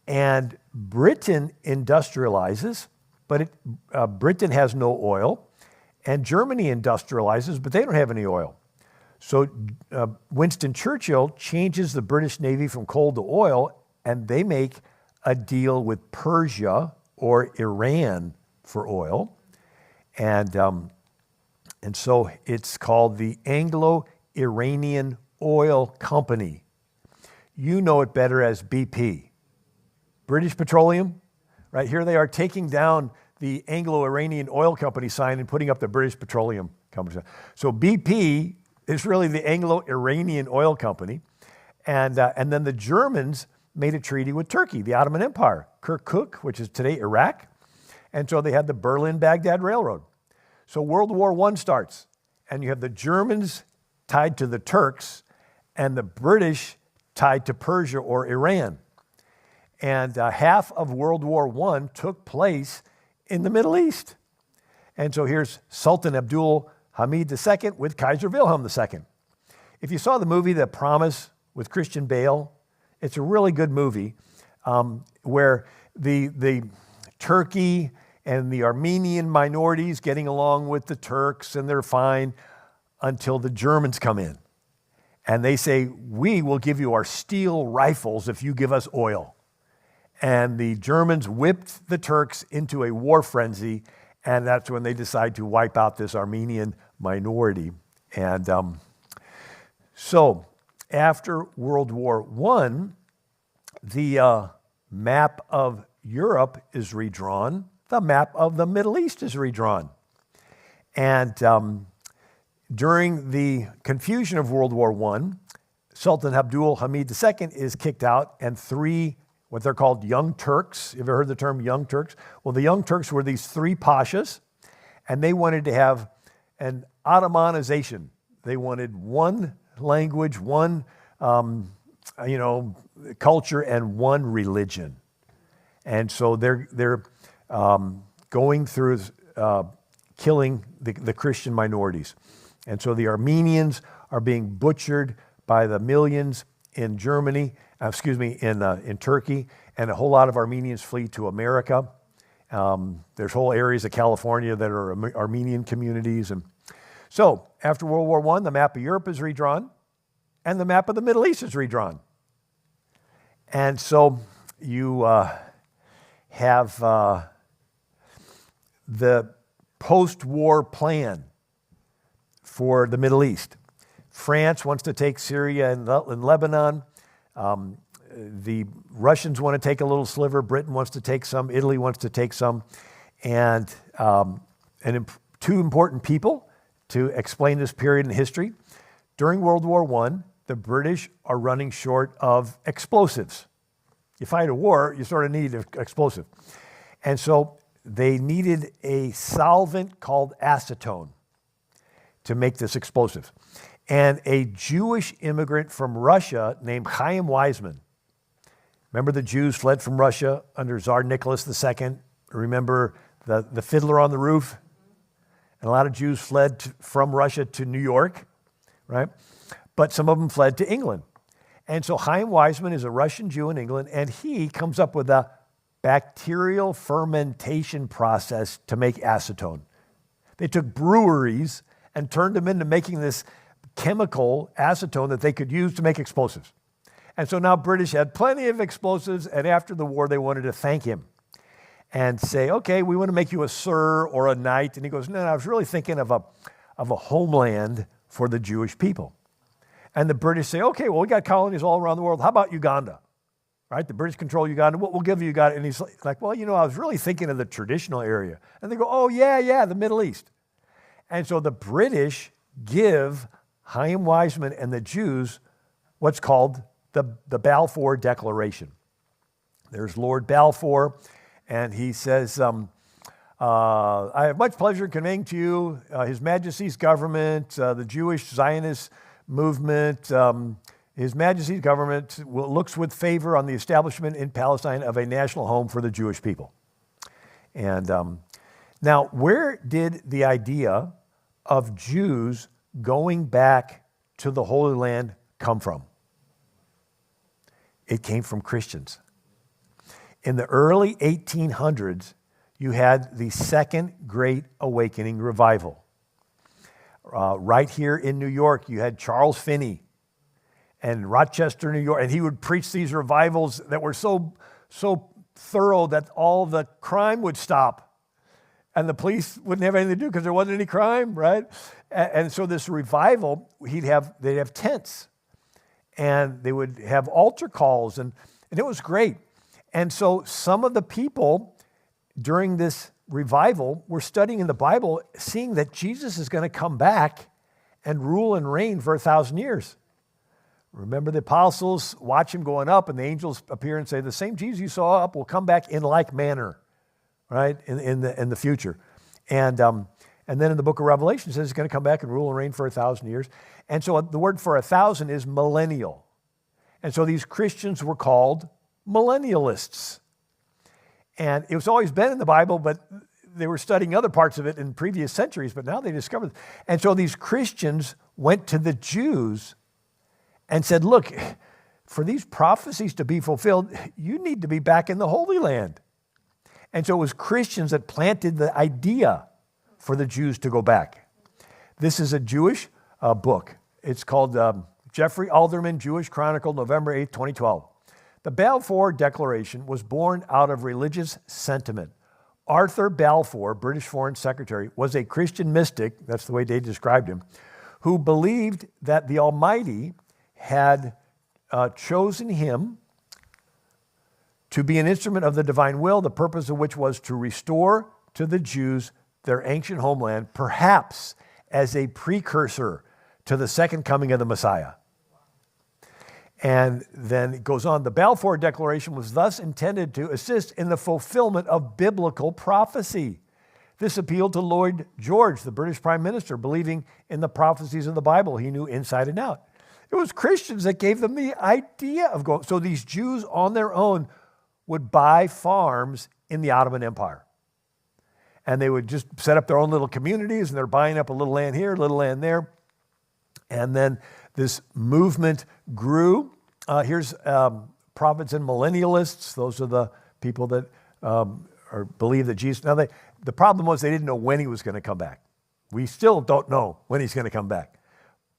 Speaker 1: And Britain industrializes, but Britain has no oil. And Germany industrializes, but they don't have any oil. So Winston Churchill changes the British Navy from coal to oil, and they make a deal with Persia or Iran for oil. And so it's called the Anglo-Iranian Oil Company. You know it better as BP. British Petroleum, right? Here they are taking down the Anglo-Iranian Oil Company sign and putting up the British Petroleum Company sign. So BP is really the Anglo-Iranian Oil Company. And then the Germans made a treaty with Turkey, the Ottoman Empire, Kirkuk, which is today Iraq. And so they had the Berlin-Baghdad Railroad. So World War I starts, and you have the Germans tied to the Turks and the British tied to Persia or Iran. And half of World War I took place in the Middle East. And so here's Sultan Abdul Hamid II with Kaiser Wilhelm II. If you saw the movie The Promise with Christian Bale, it's a really good movie where the Turkey and the Armenian minorities getting along with the Turks, and they're fine until the Germans come in. And they say, we will give you our steel rifles if you give us oil. And the Germans whipped the Turks into a war frenzy, and that's when they decide to wipe out this Armenian minority. And so after World War I, the map of Europe is redrawn. The map of the Middle East is redrawn. And during the confusion of World War I, Sultan Abdul Hamid II is kicked out, and three, what they're called Young Turks. You ever heard the term Young Turks? Well, the Young Turks were these three pashas, and they wanted to have an Ottomanization. They wanted one language, one culture, and one religion. And so they're going through killing the Christian minorities. And so the Armenians are being butchered by the millions in Germany, in Turkey, and a whole lot of Armenians flee to America. There's whole areas of California that are Armenian communities. And so after World War I, the map of Europe is redrawn, and the map of the Middle East is redrawn. And so you have the post-war plan for the Middle East. France wants to take Syria and Lebanon. The Russians want to take a little sliver. Britain wants to take some. Italy wants to take some. And two important people to explain this period in history. During World War I, the British are running short of explosives. You fight a war, you sort of need an explosive. And so they needed a solvent called acetone to make this explosive. And a Jewish immigrant from Russia named Chaim Weizmann. Remember the Jews fled from Russia under Tsar Nicholas II? Remember the Fiddler on the Roof? And a lot of Jews fled from Russia to New York, right? But some of them fled to England. And so Chaim Weizmann is a Russian Jew in England, and he comes up with a bacterial fermentation process to make acetone. They took breweries and turned them into making this chemical acetone that they could use to make explosives. And so now British had plenty of explosives, and after the war, they wanted to thank him and say, okay, we want to make you a sir or a knight. And he goes, no, I was really thinking of a homeland for the Jewish people. And the British say, okay, well, we got colonies all around the world. How about Uganda? Right? The British control Uganda. We'll give you Uganda. And he's like, well, I was really thinking of the traditional area. And they go, oh, yeah, the Middle East. And so the British give Chaim Weizmann and the Jews what's called the Balfour Declaration. There's Lord Balfour, and he says, I have much pleasure in conveying to you His Majesty's government, the Jewish Zionist movement. His Majesty's government looks with favor on the establishment in Palestine of a national home for the Jewish people. And now, where did the idea of Jews going back to the Holy Land come from? It came from Christians. In the early 1800s, you had the Second Great Awakening revival. Right here in New York, you had Charles Finney and Rochester, New York, and he would preach these revivals that were so thorough that all the crime would stop. And the police wouldn't have anything to do because there wasn't any crime, right? And so this revival, they'd have tents, and they would have altar calls, and it was great. And so some of the people during this revival were studying in the Bible, seeing that Jesus is going to come back and rule and reign for 1,000 years. Remember the apostles watch him going up, and the angels appear and say, the same Jesus you saw up will come back in like manner, right, in the future. And then in the book of Revelation, it says he's going to come back and rule and reign for 1,000 years. And so the word for 1,000 is millennial. And so these Christians were called millennialists. And it was always been in the Bible, but they were studying other parts of it in previous centuries, but now they discovered it. And so these Christians went to the Jews and said, look, for these prophecies to be fulfilled, you need to be back in the Holy Land. And so it was Christians that planted the idea for the Jews to go back. This is a Jewish book. It's called Jeffrey Alderman, Jewish Chronicle, November 8, 2012. The Balfour Declaration was born out of religious sentiment, Arthur Balfour, British Foreign Secretary, was a Christian mystic, that's the way they described him, who believed that the Almighty had chosen him to be an instrument of the divine will, the purpose of which was to restore to the Jews their ancient homeland, perhaps as a precursor to the second coming of the Messiah. And then it goes on, the Balfour Declaration was thus intended to assist in the fulfillment of biblical prophecy. This appealed to Lloyd George, the British Prime Minister, believing in the prophecies of the Bible he knew inside and out. It was Christians that gave them the idea of going. So these Jews on their own would buy farms in the Ottoman Empire. And they would just set up their own little communities, and they're buying up a little land here, a little land there. And then this movement grew. Here's prophets and millennialists. Those are the people that believe that Jesus. Now, the problem was they didn't know when he was going to come back. We still don't know when he's going to come back.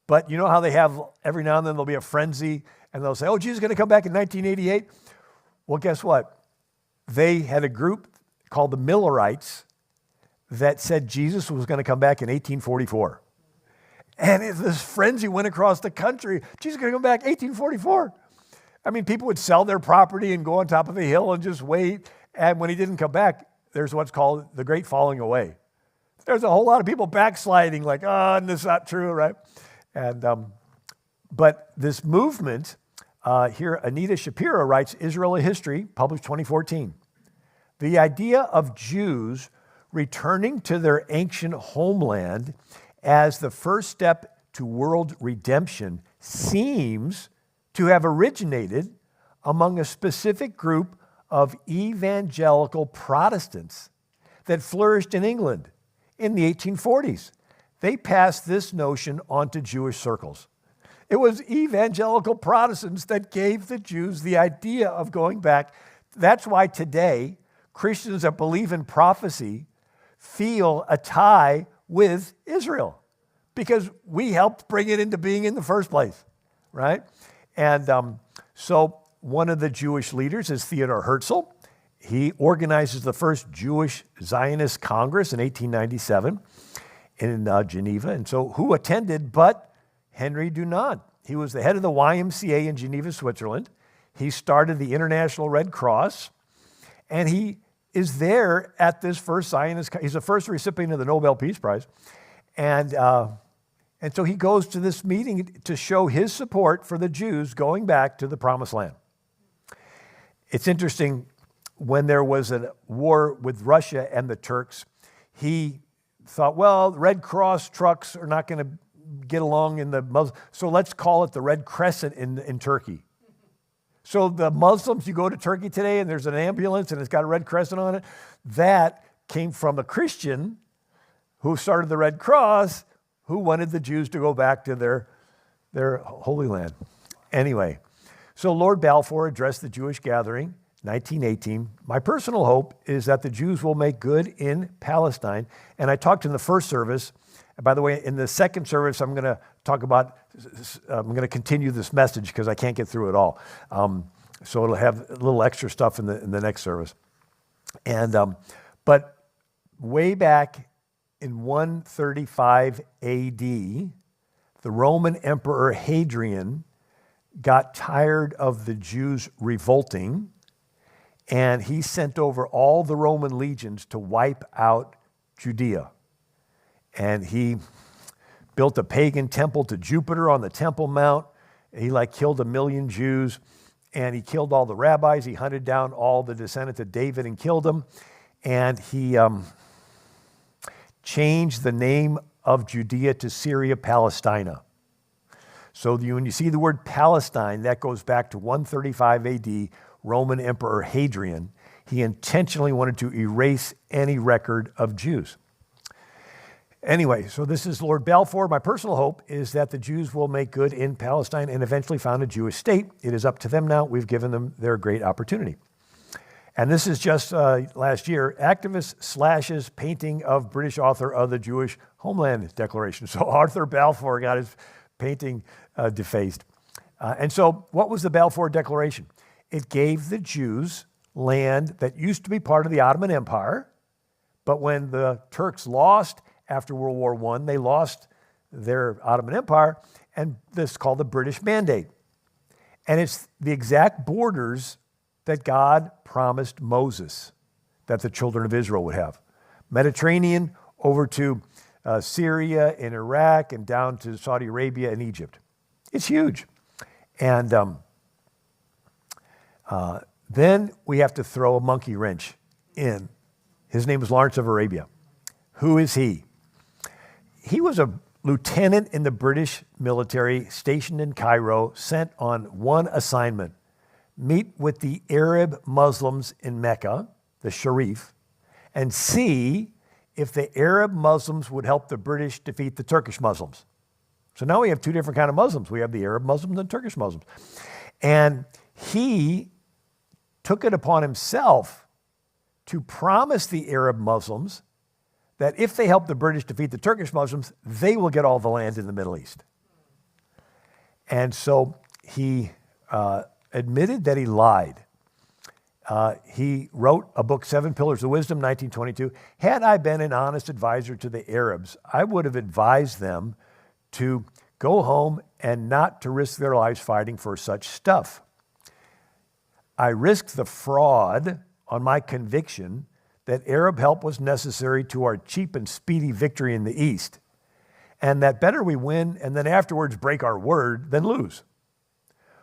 Speaker 1: But you know how they have every now and then there'll be a frenzy, and they'll say, oh, Jesus is going to come back in 1988? Well, guess what? They had a group called the Millerites that said Jesus was going to come back in 1844. And this frenzy went across the country. Jesus is going to come back 1844. I mean, people would sell their property and go on top of a hill and just wait. And when he didn't come back, there's what's called the Great Falling Away. There's a whole lot of people backsliding, like, oh, this is not true, right? And but this movement, here, Anita Shapiro writes, Israel a History, published 2014. The idea of Jews returning to their ancient homeland as the first step to world redemption seems to have originated among a specific group of evangelical Protestants that flourished in England in the 1840s. They passed this notion on to Jewish circles. It was evangelical Protestants that gave the Jews the idea of going back. That's why today, Christians that believe in prophecy feel a tie with Israel, because we helped bring it into being in the first place, right? And so one of the Jewish leaders is Theodor Herzl. He organizes the first Jewish Zionist Congress in 1897 in Geneva. And so who attended but Henry Dunant? He was the head of the YMCA in Geneva, Switzerland. He started the International Red Cross, and he is there at this first Zionist. He's the first recipient of the Nobel Peace Prize. And so he goes to this meeting to show his support for the Jews going back to the Promised Land. It's interesting, when there was a war with Russia and the Turks, he thought, well, the Red Cross trucks are not going to get along in the Muslim, so let's call it the Red Crescent in Turkey. So the Muslims, you go to Turkey today and there's an ambulance and it's got a Red Crescent on it, that came from a Christian who started the Red Cross, who wanted the Jews to go back to their Holy Land. Anyway, so Lord Balfour addressed the Jewish gathering, 1918. My personal hope is that the Jews will make good in Palestine. And I talked in the first service. And by the way, in the second service, I'm going to continue this message because I can't get through it all. So it'll have a little extra stuff in the next service. And but way back in 135 AD, the Roman Emperor Hadrian got tired of the Jews revolting, and he sent over all the Roman legions to wipe out Judea. And he built a pagan temple to Jupiter on the Temple Mount. He killed 1 million Jews, and he killed all the rabbis. He hunted down all the descendants of David and killed them. And he changed the name of Judea to Syria Palestina. So when you see the word Palestine, that goes back to 135 AD, Roman Emperor Hadrian. He intentionally wanted to erase any record of Jews. Anyway, so this is Lord Balfour. My personal hope is that the Jews will make good in Palestine and eventually found a Jewish state. It is up to them now. We've given them their great opportunity. And this is just last year, activist slashes painting of British author of the Jewish Homeland Declaration. So Arthur Balfour got his painting defaced. And so what was the Balfour Declaration? It gave the Jews land that used to be part of the Ottoman Empire But when the Turks lost after World War I, they lost their Ottoman Empire, and this is called the British Mandate. And it's the exact borders that God promised Moses that the children of Israel would have. Mediterranean over to Syria and Iraq and down to Saudi Arabia and Egypt. It's huge. And then we have to throw a monkey wrench in. His name is Lawrence of Arabia. Who is he? He was a lieutenant in the British military stationed in Cairo, sent on one assignment: meet with the Arab Muslims in Mecca, the Sharif, and see if the Arab Muslims would help the British defeat the Turkish Muslims. So now we have two different kinds of Muslims. We have the Arab Muslims and Turkish Muslims. And he took it upon himself to promise the Arab Muslims that if they help the British defeat the Turkish Muslims, they will get all the land in the Middle East. And so he admitted that he lied. He wrote a book, 7 Pillars of Wisdom, 1922. Had I been an honest advisor to the Arabs, I would have advised them to go home and not to risk their lives fighting for such stuff. I risked the fraud on my conviction that Arab help was necessary to our cheap and speedy victory in the East, and that better we win and then afterwards break our word than lose.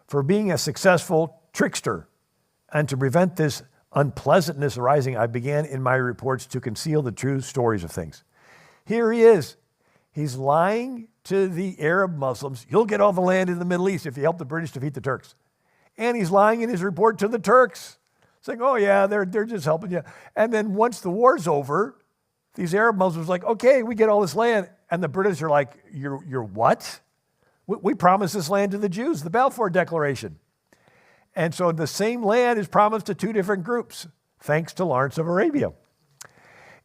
Speaker 1: For being a successful trickster and to prevent this unpleasantness arising, I began in my reports to conceal the true stories of things. Here he is. He's lying to the Arab Muslims. You'll get all the land in the Middle East if you help the British defeat the Turks. And he's lying in his report to the Turks, saying, oh yeah, they're just helping you. And then once the war's over, these Arab Muslims are like, okay, we get all this land. And the British are like, you're what? We promised this land to the Jews, the Balfour Declaration. And so the same land is promised to two different groups, thanks to Lawrence of Arabia.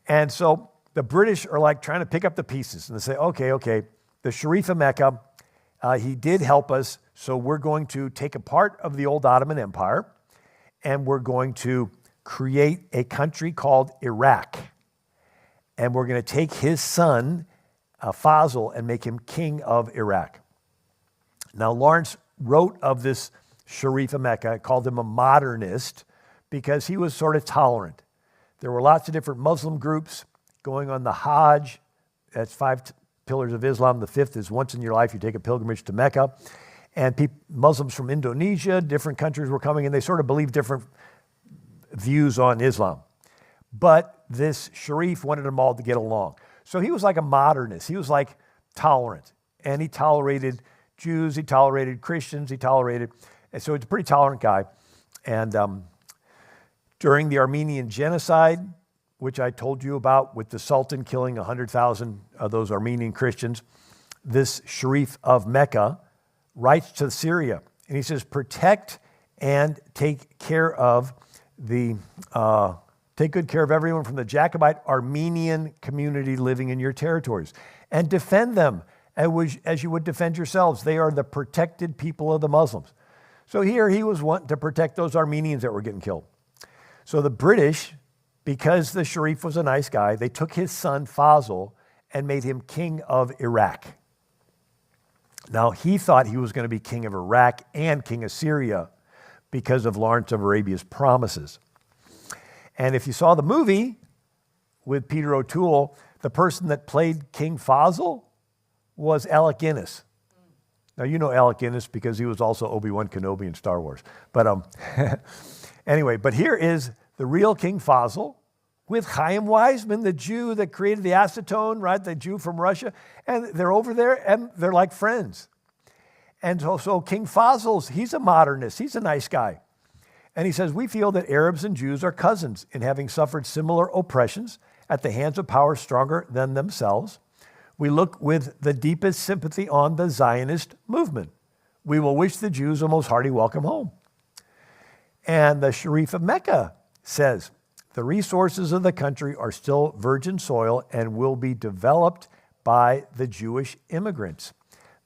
Speaker 1: And so the British are like trying to pick up the pieces. And they say, okay, the Sharif of Mecca, he did help us, so we're going to take a part of the old Ottoman Empire, and we're going to create a country called Iraq. And we're going to take his son, Fazl, and make him king of Iraq. Now, Lawrence wrote of this Sharif of Mecca, called him a modernist, because he was sort of tolerant. There were lots of different Muslim groups going on the Hajj. That's 5 pillars of Islam. The 5th is once in your life you take a pilgrimage to Mecca. And Muslims from Indonesia, different countries were coming, and they sort of believed different views on Islam. But this Sharif wanted them all to get along. So he was like a modernist. He was like tolerant. And he tolerated Jews, he tolerated Christians, and so he's a pretty tolerant guy. And during the Armenian genocide, which I told you about with the Sultan killing 100,000 of those Armenian Christians, this Sharif of Mecca writes to Syria, and he says, protect and take care of take good care of everyone from the Jacobite Armenian community living in your territories, and defend them as you would defend yourselves. They are the protected people of the Muslims. So here he was wanting to protect those Armenians that were getting killed. So the British, because the Sharif was a nice guy, they took his son Fazl and made him king of Iraq. Now, he thought he was going to be king of Iraq and king of Syria because of Lawrence of Arabia's promises. And if you saw the movie with Peter O'Toole, the person that played King Fazl was Alec Guinness. Now, you know Alec Guinness because he was also Obi-Wan Kenobi in Star Wars. But anyway, but here is the real King Fazl with Chaim Weizmann, the Jew that created the acetone, right? The Jew from Russia. And they're over there and they're like friends. And so King Fazl's, he's a modernist. He's a nice guy. And he says, we feel that Arabs and Jews are cousins in having suffered similar oppressions at the hands of powers stronger than themselves. We look with the deepest sympathy on the Zionist movement. We will wish the Jews a most hearty welcome home. And the Sharif of Mecca says, the resources of the country are still virgin soil and will be developed by the Jewish immigrants.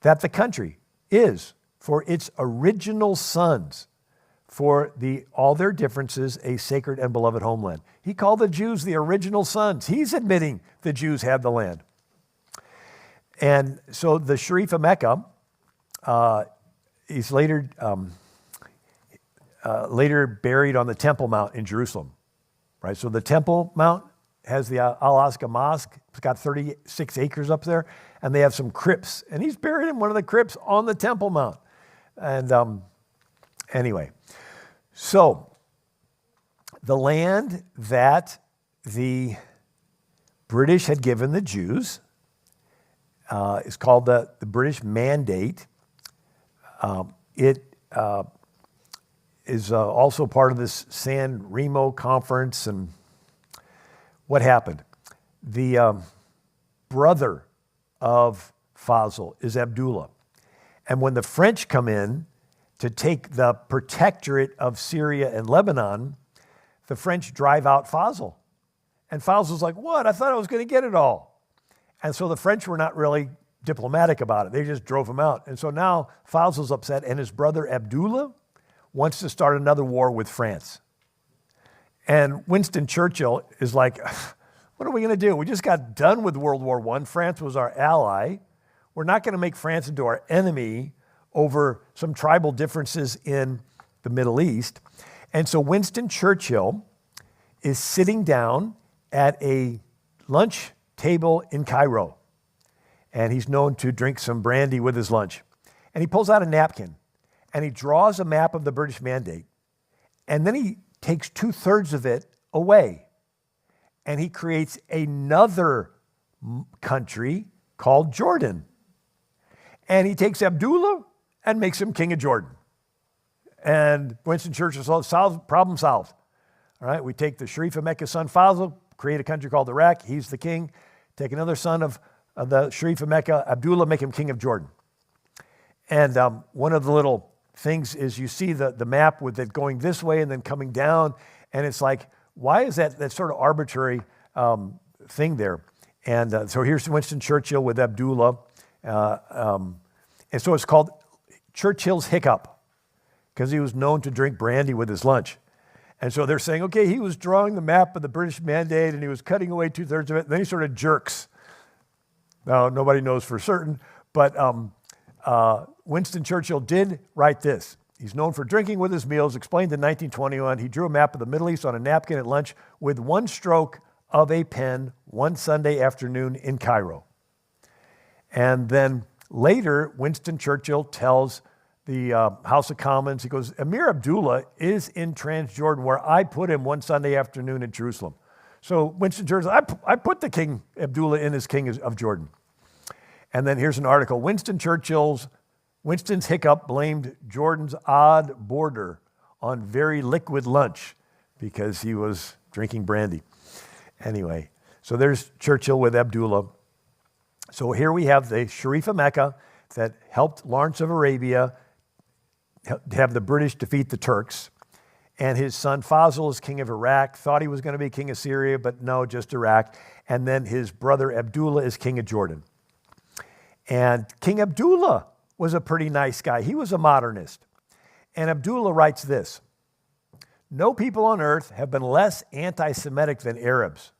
Speaker 1: That the country is, for its original sons, for all their differences a sacred and beloved homeland. He called the Jews the original sons. He's admitting the Jews had the land. And so the Sharif of Mecca is later buried on the Temple Mount in Jerusalem. Right? So the Temple Mount has the Al-Aqsa Mosque. It's got 36 acres up there, and they have some crypts. And he's buried in one of the crypts on the Temple Mount. And anyway, so the land that the British had given the Jews is called the British Mandate. It is also part of this San Remo conference. And what happened? The brother of Faisal is Abdullah. And when the French come in to take the protectorate of Syria and Lebanon, the French drive out Faisal. And Faisal's like, what? I thought I was going to get it all. And so the French were not really diplomatic about it. They just drove him out. And so now Faisal's upset, and his brother Abdullah wants to start another war with France. And Winston Churchill is like, what are we going to do? We just got done with World War I. France was our ally. We're not going to make France into our enemy over some tribal differences in the Middle East. And so Winston Churchill is sitting down at a lunch table in Cairo. And he's known to drink some brandy with his lunch. And he pulls out a napkin and he draws a map of the British Mandate. And then he takes 2/3 of it away. And he creates another country called Jordan. And he takes Abdullah and makes him king of Jordan. And Winston Churchill solved, problem solved. All right, we take the Sharif of Mecca's son Faisal, create a country called Iraq. He's the king. Take another son of the Sharif of Mecca, Abdullah, make him king of Jordan. And one of the little things is you see the map with it going this way and then coming down. And it's like, why is that sort of arbitrary thing there? And so here's Winston Churchill with Abdullah. And so it's called Churchill's Hiccup because he was known to drink brandy with his lunch. And so they're saying, okay, he was drawing the map of the British Mandate and he was cutting away 2/3 of it. And then he sort of jerks. Now, nobody knows for certain, but Winston Churchill did write this. He's known for drinking with his meals, explained in 1921. He drew a map of the Middle East on a napkin at lunch with one stroke of a pen one Sunday afternoon in Cairo. And then later, Winston Churchill tells the House of Commons, he goes, Emir Abdullah is in Transjordan where I put him one Sunday afternoon in Jerusalem. So Winston Churchill, I put the King Abdullah in as king of Jordan. And then here's an article. Winston's hiccup blamed Jordan's odd border on very liquid lunch because he was drinking brandy. Anyway, so there's Churchill with Abdullah. So here we have the Sharif of Mecca that helped Lawrence of Arabia have the British defeat the Turks. And his son Faisal is king of Iraq, thought he was going to be king of Syria, but no, just Iraq. And then his brother Abdullah is king of Jordan. And King Abdullah was a pretty nice guy. He was a modernist. And Abdullah writes this, no people on earth have been less anti-Semitic than Arabs.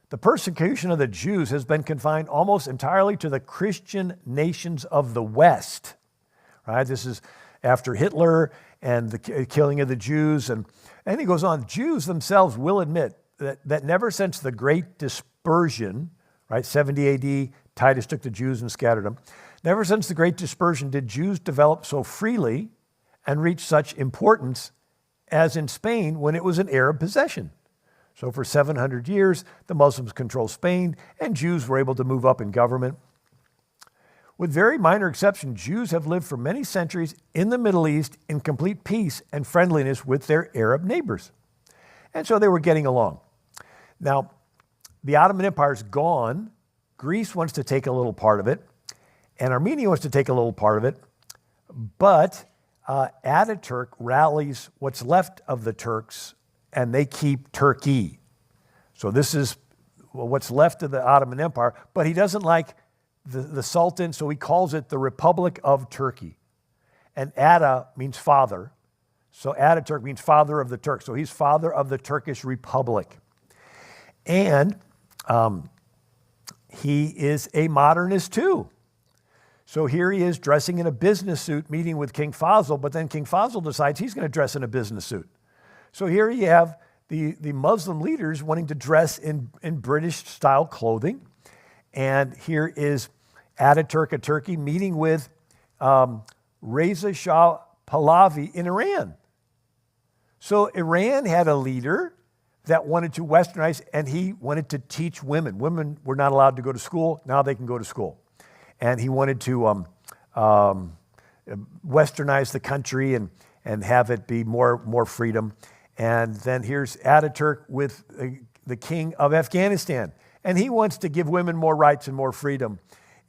Speaker 1: The persecution of the Jews has been confined almost entirely to the Christian nations of the West. Right? This is after Hitler and the killing of the Jews. And he goes on, Jews themselves will admit that never since the Great Dispersion, right, 70 AD, Titus took the Jews and scattered them. Never since the Great Dispersion did Jews develop so freely and reach such importance as in Spain when it was an Arab possession. So for 700 years, the Muslims controlled Spain and Jews were able to move up in government. With very minor exception, Jews have lived for many centuries in the Middle East in complete peace and friendliness with their Arab neighbors. And so they were getting along. Now, the Ottoman Empire is gone. Greece wants to take a little part of it, and Armenia wants to take a little part of it, but Ataturk rallies what's left of the Turks, and they keep Turkey. So this is what's left of the Ottoman Empire, but he doesn't like the Sultan, so he calls it the Republic of Turkey. And Ata means father, So Ataturk means father of the Turks. So he's father of the Turkish Republic. And he is a modernist too. So here he is dressing in a business suit, meeting with King Faisal, but then King Faisal decides he's going to dress in a business suit. So here you have the Muslim leaders wanting to dress in British-style clothing. And here is Ataturk of Turkey meeting with Reza Shah Pahlavi in Iran. So Iran had a leader that wanted to westernize, and he wanted to teach women. Women were not allowed to go to school. Now they can go to school. And he wanted to westernize the country and have it be more freedom. And then here's Ataturk with the king of Afghanistan. And he wants to give women more rights and more freedom.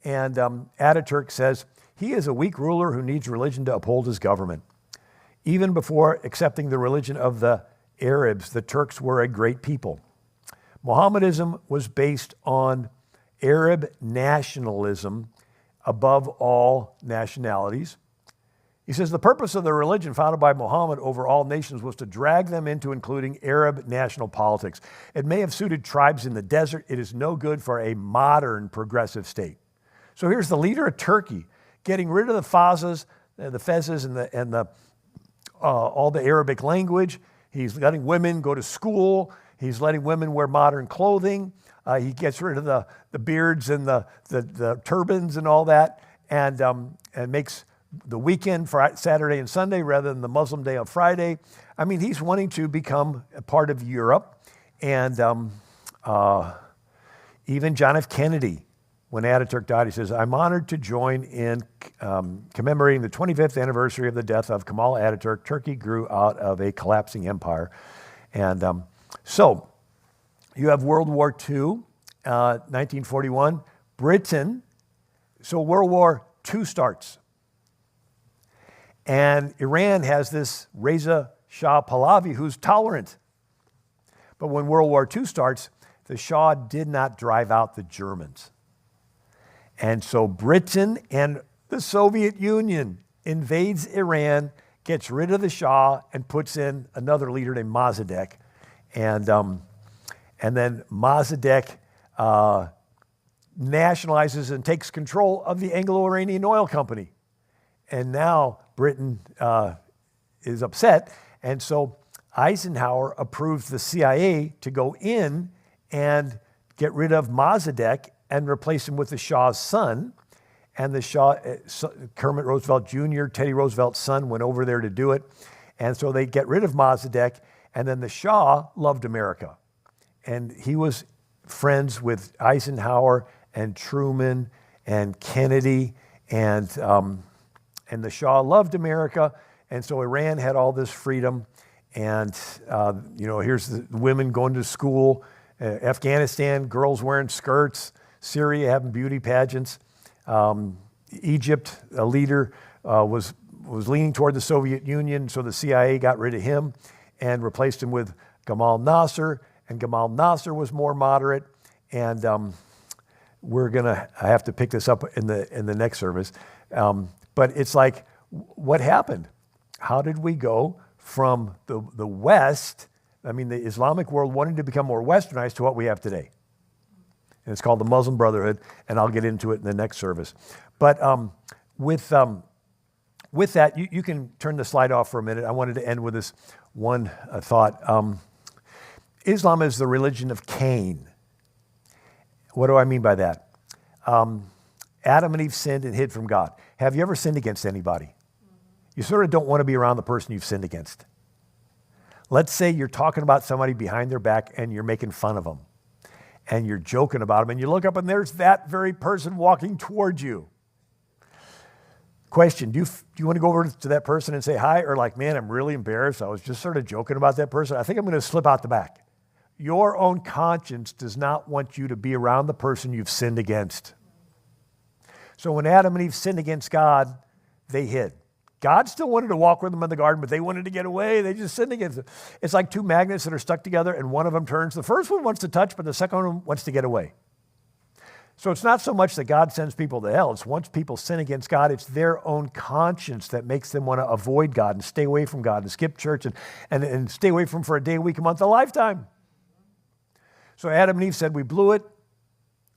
Speaker 1: And Ataturk says, he is a weak ruler who needs religion to uphold his government. Even before accepting the religion of the Arabs, the Turks were a great people. Mohammedanism was based on Arab nationalism above all nationalities. He says the purpose of the religion founded by Muhammad over all nations was to drag them into including Arab national politics. It may have suited tribes in the desert. It is no good for a modern progressive state. So here's the leader of Turkey getting rid of the Fezes and all the Arabic language. He's letting women go to school. He's letting women wear modern clothing. He gets rid of the beards and the turbans and all that, and makes the weekend for Saturday and Sunday rather than the Muslim day on Friday. I mean, he's wanting to become a part of Europe. And even John F. Kennedy, when Ataturk died, he says, I'm honored to join in commemorating the 25th anniversary of the death of Kemal Ataturk. Turkey grew out of a collapsing empire. And so you have World War II, 1941. Britain, so World War II starts. And Iran has this Reza Shah Pahlavi who's tolerant. But when World War II starts, the Shah did not drive out the Germans. And so Britain and the Soviet Union invades Iran, gets rid of the Shah, and puts in another leader named Mossadegh. And then Mossadegh nationalizes and takes control of the Anglo-Iranian Oil Company. And now Britain is upset. And so Eisenhower approves the CIA to go in and get rid of Mossadegh and replace him with the Shah's son. And the Shah, Kermit Roosevelt Jr., Teddy Roosevelt's son, went over there to do it. And so they get rid of Mossadegh. And then the Shah loved America. And he was friends with Eisenhower and Truman and Kennedy. And the Shah loved America. And so Iran had all this freedom. And, here's the women going to school. Afghanistan, girls wearing skirts. Syria having beauty pageants. Egypt, a leader, was leaning toward the Soviet Union, so the CIA got rid of him and replaced him with Gamal Nasser. And Gamal Nasser was more moderate. And we're going to have to pick this up in the next service. But it's like, what happened? How did we go from the West, the Islamic world wanting to become more westernized, to what we have today? And it's called the Muslim Brotherhood, and I'll get into it in the next service. But with that, you can turn the slide off for a minute. I wanted to end with this one thought. Islam is the religion of Cain. What do I mean by that? Adam and Eve sinned and hid from God. Have you ever sinned against anybody? You sort of don't want to be around the person you've sinned against. Let's say you're talking about somebody behind their back and you're making fun of them. And you're joking about them, and you look up and there's that very person walking towards you. Question, do you want to go over to that person and say hi? Or like, man, I'm really embarrassed. I was just sort of joking about that person. I think I'm going to slip out the back. Your own conscience does not want you to be around the person you've sinned against. So when Adam and Eve sinned against God, they hid. God still wanted to walk with them in the garden, but they wanted to get away. They just sinned against it. It's like two magnets that are stuck together, and one of them turns. The first one wants to touch, but the second one wants to get away. So it's not so much that God sends people to hell. It's once people sin against God, it's their own conscience that makes them want to avoid God and stay away from God and skip church and stay away from Him for a day, a week, a month, a lifetime. So Adam and Eve said, we blew it.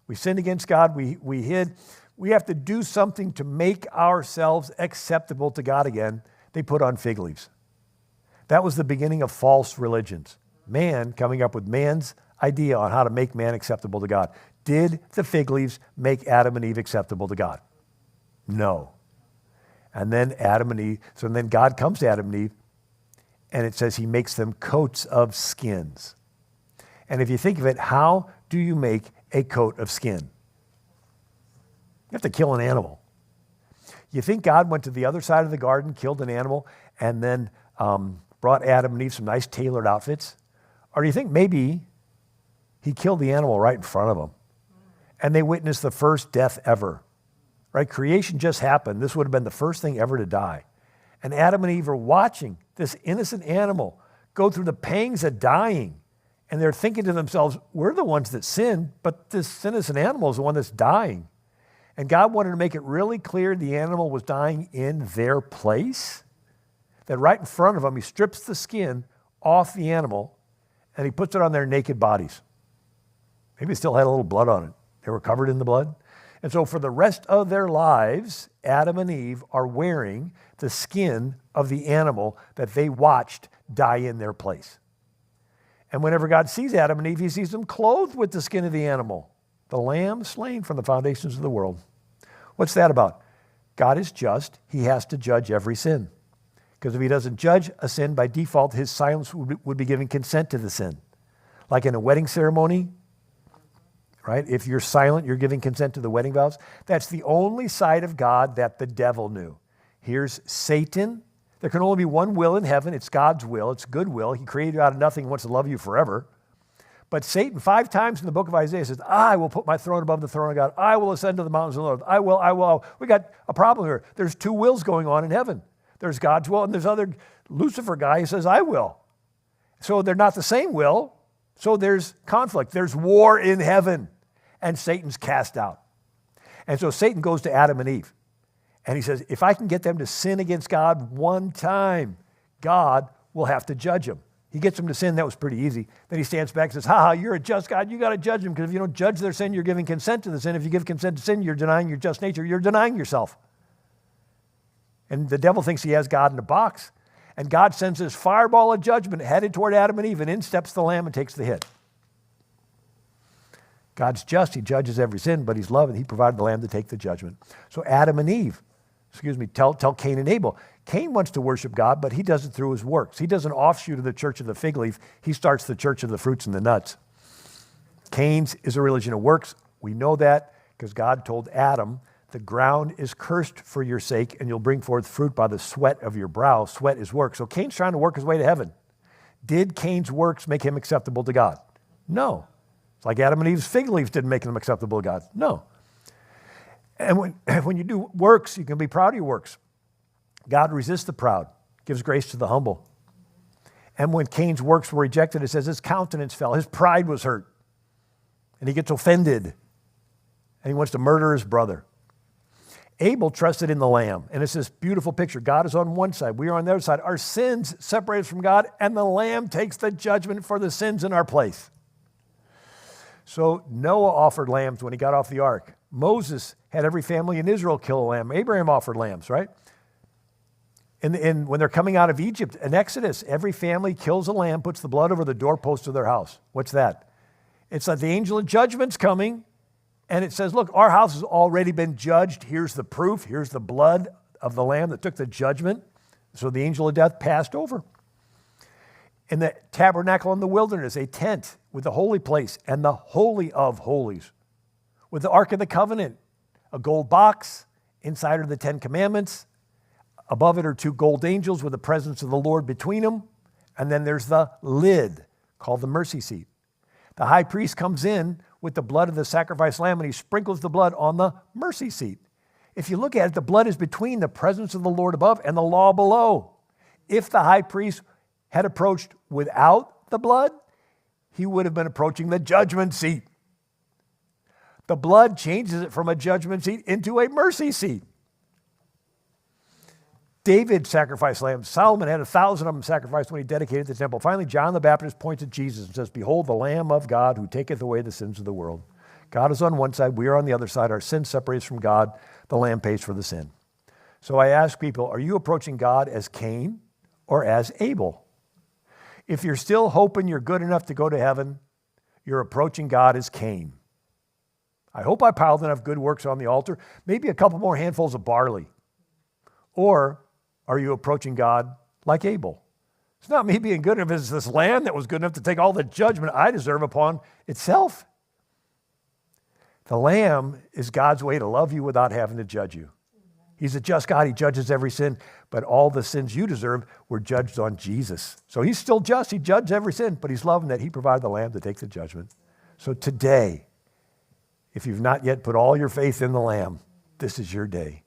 Speaker 1: We sinned against God. We hid. We have to do something to make ourselves acceptable to God again. They put on fig leaves. That was the beginning of false religions. Man coming up with man's idea on how to make man acceptable to God. Did the fig leaves make Adam and Eve acceptable to God? No. And then then God comes to Adam and Eve, and it says He makes them coats of skins. And if you think of it, how do you make a coat of skin? You have to kill an animal. You think God went to the other side of the garden, killed an animal, and then brought Adam and Eve some nice tailored outfits? Or do you think maybe He killed the animal right in front of them? And they witnessed the first death ever, right? Creation just happened. This would have been the first thing ever to die. And Adam and Eve are watching this innocent animal go through the pangs of dying. And they're thinking to themselves, we're the ones that sinned, but this innocent animal is the one that's dying. And God wanted to make it really clear the animal was dying in their place. That right in front of them, He strips the skin off the animal and He puts it on their naked bodies. Maybe it still had a little blood on it. They were covered in the blood. And so for the rest of their lives, Adam and Eve are wearing the skin of the animal that they watched die in their place. And whenever God sees Adam and Eve, He sees them clothed with the skin of the animal, the lamb slain from the foundations of the world. What's that about? God is just. He has to judge every sin. Because if He doesn't judge a sin, by default, His silence would be giving consent to the sin. Like in a wedding ceremony, right? If you're silent, you're giving consent to the wedding vows. That's the only side of God that the devil knew. Here's Satan. There can only be one will in heaven. It's God's will. It's good will. He created you out of nothing and wants to love you forever. But Satan, 5 times in the book of Isaiah, says, I will put my throne above the throne of God. I will ascend to the mountains of the Lord. I will. We got a problem here. There's 2 wills going on in heaven. There's God's will, and there's other Lucifer guy who says, I will. So they're not the same will. So there's conflict. There's war in heaven. And Satan's cast out. And so Satan goes to Adam and Eve. And he says, if I can get them to sin against God one time, God will have to judge them. He gets them to sin. That was pretty easy. Then he stands back and says, you're a just God. You got to judge them, because if you don't judge their sin, you're giving consent to the sin. If you give consent to sin, you're denying your just nature. You're denying yourself. And the devil thinks he has God in a box. And God sends his fireball of judgment headed toward Adam and Eve, and in steps the lamb and takes the hit. God's just. He judges every sin, but He's love, and He provided the lamb to take the judgment. So Adam and Eve, tell Cain and Abel. Cain wants to worship God, but he does it through his works. He does an offshoot of the church of the fig leaf. He starts the church of the fruits and the nuts. Cain's is a religion of works. We know that because God told Adam, the ground is cursed for your sake, and you'll bring forth fruit by the sweat of your brow. Sweat is work. So Cain's trying to work his way to heaven. Did Cain's works make him acceptable to God? No. It's like Adam and Eve's fig leaves didn't make them acceptable to God. No. And when you do works, you can be proud of your works. God resists the proud, gives grace to the humble. And when Cain's works were rejected, it says his countenance fell, his pride was hurt, and he gets offended, and he wants to murder his brother. Abel trusted in the lamb, and it's this beautiful picture. God is on one side, we are on the other side. Our sins separate us from God, and the lamb takes the judgment for the sins in our place. So Noah offered lambs when he got off the ark. Moses had every family in Israel kill a lamb. Abraham offered lambs, right? And when they're coming out of Egypt, in Exodus, every family kills a lamb, puts the blood over the doorpost of their house. What's that? It's like the angel of judgment's coming, and it says, look, our house has already been judged. Here's the proof. Here's the blood of the lamb that took the judgment. So the angel of death passed over. In the tabernacle in the wilderness, a tent with the holy place and the holy of holies. With the Ark of the Covenant, a gold box, inside are the 10 Commandments. Above it are 2 gold angels with the presence of the Lord between them. And then there's the lid called the mercy seat. The high priest comes in with the blood of the sacrificed lamb, and he sprinkles the blood on the mercy seat. If you look at it, the blood is between the presence of the Lord above and the law below. If the high priest had approached without the blood, he would have been approaching the judgment seat. The blood changes it from a judgment seat into a mercy seat. David sacrificed lambs. Solomon had 1,000 of them sacrificed when he dedicated the temple. Finally, John the Baptist points at Jesus and says, behold, the Lamb of God who taketh away the sins of the world. God is on one side, we are on the other side. Our sin separates from God. The Lamb pays for the sin. So I ask people, are you approaching God as Cain or as Abel? If you're still hoping you're good enough to go to heaven, you're approaching God as Cain. I hope I piled enough good works on the altar, maybe a couple more handfuls of barley. Or are you approaching God like Abel? It's not me being good enough, it's this lamb that was good enough to take all the judgment I deserve upon itself. The lamb is God's way to love you without having to judge you. He's a just God. He judges every sin, but all the sins you deserve were judged on Jesus. So he's still just. He judged every sin, but he's loving that he provided the lamb to take the judgment. So today, if you've not yet put all your faith in the lamb, this is your day.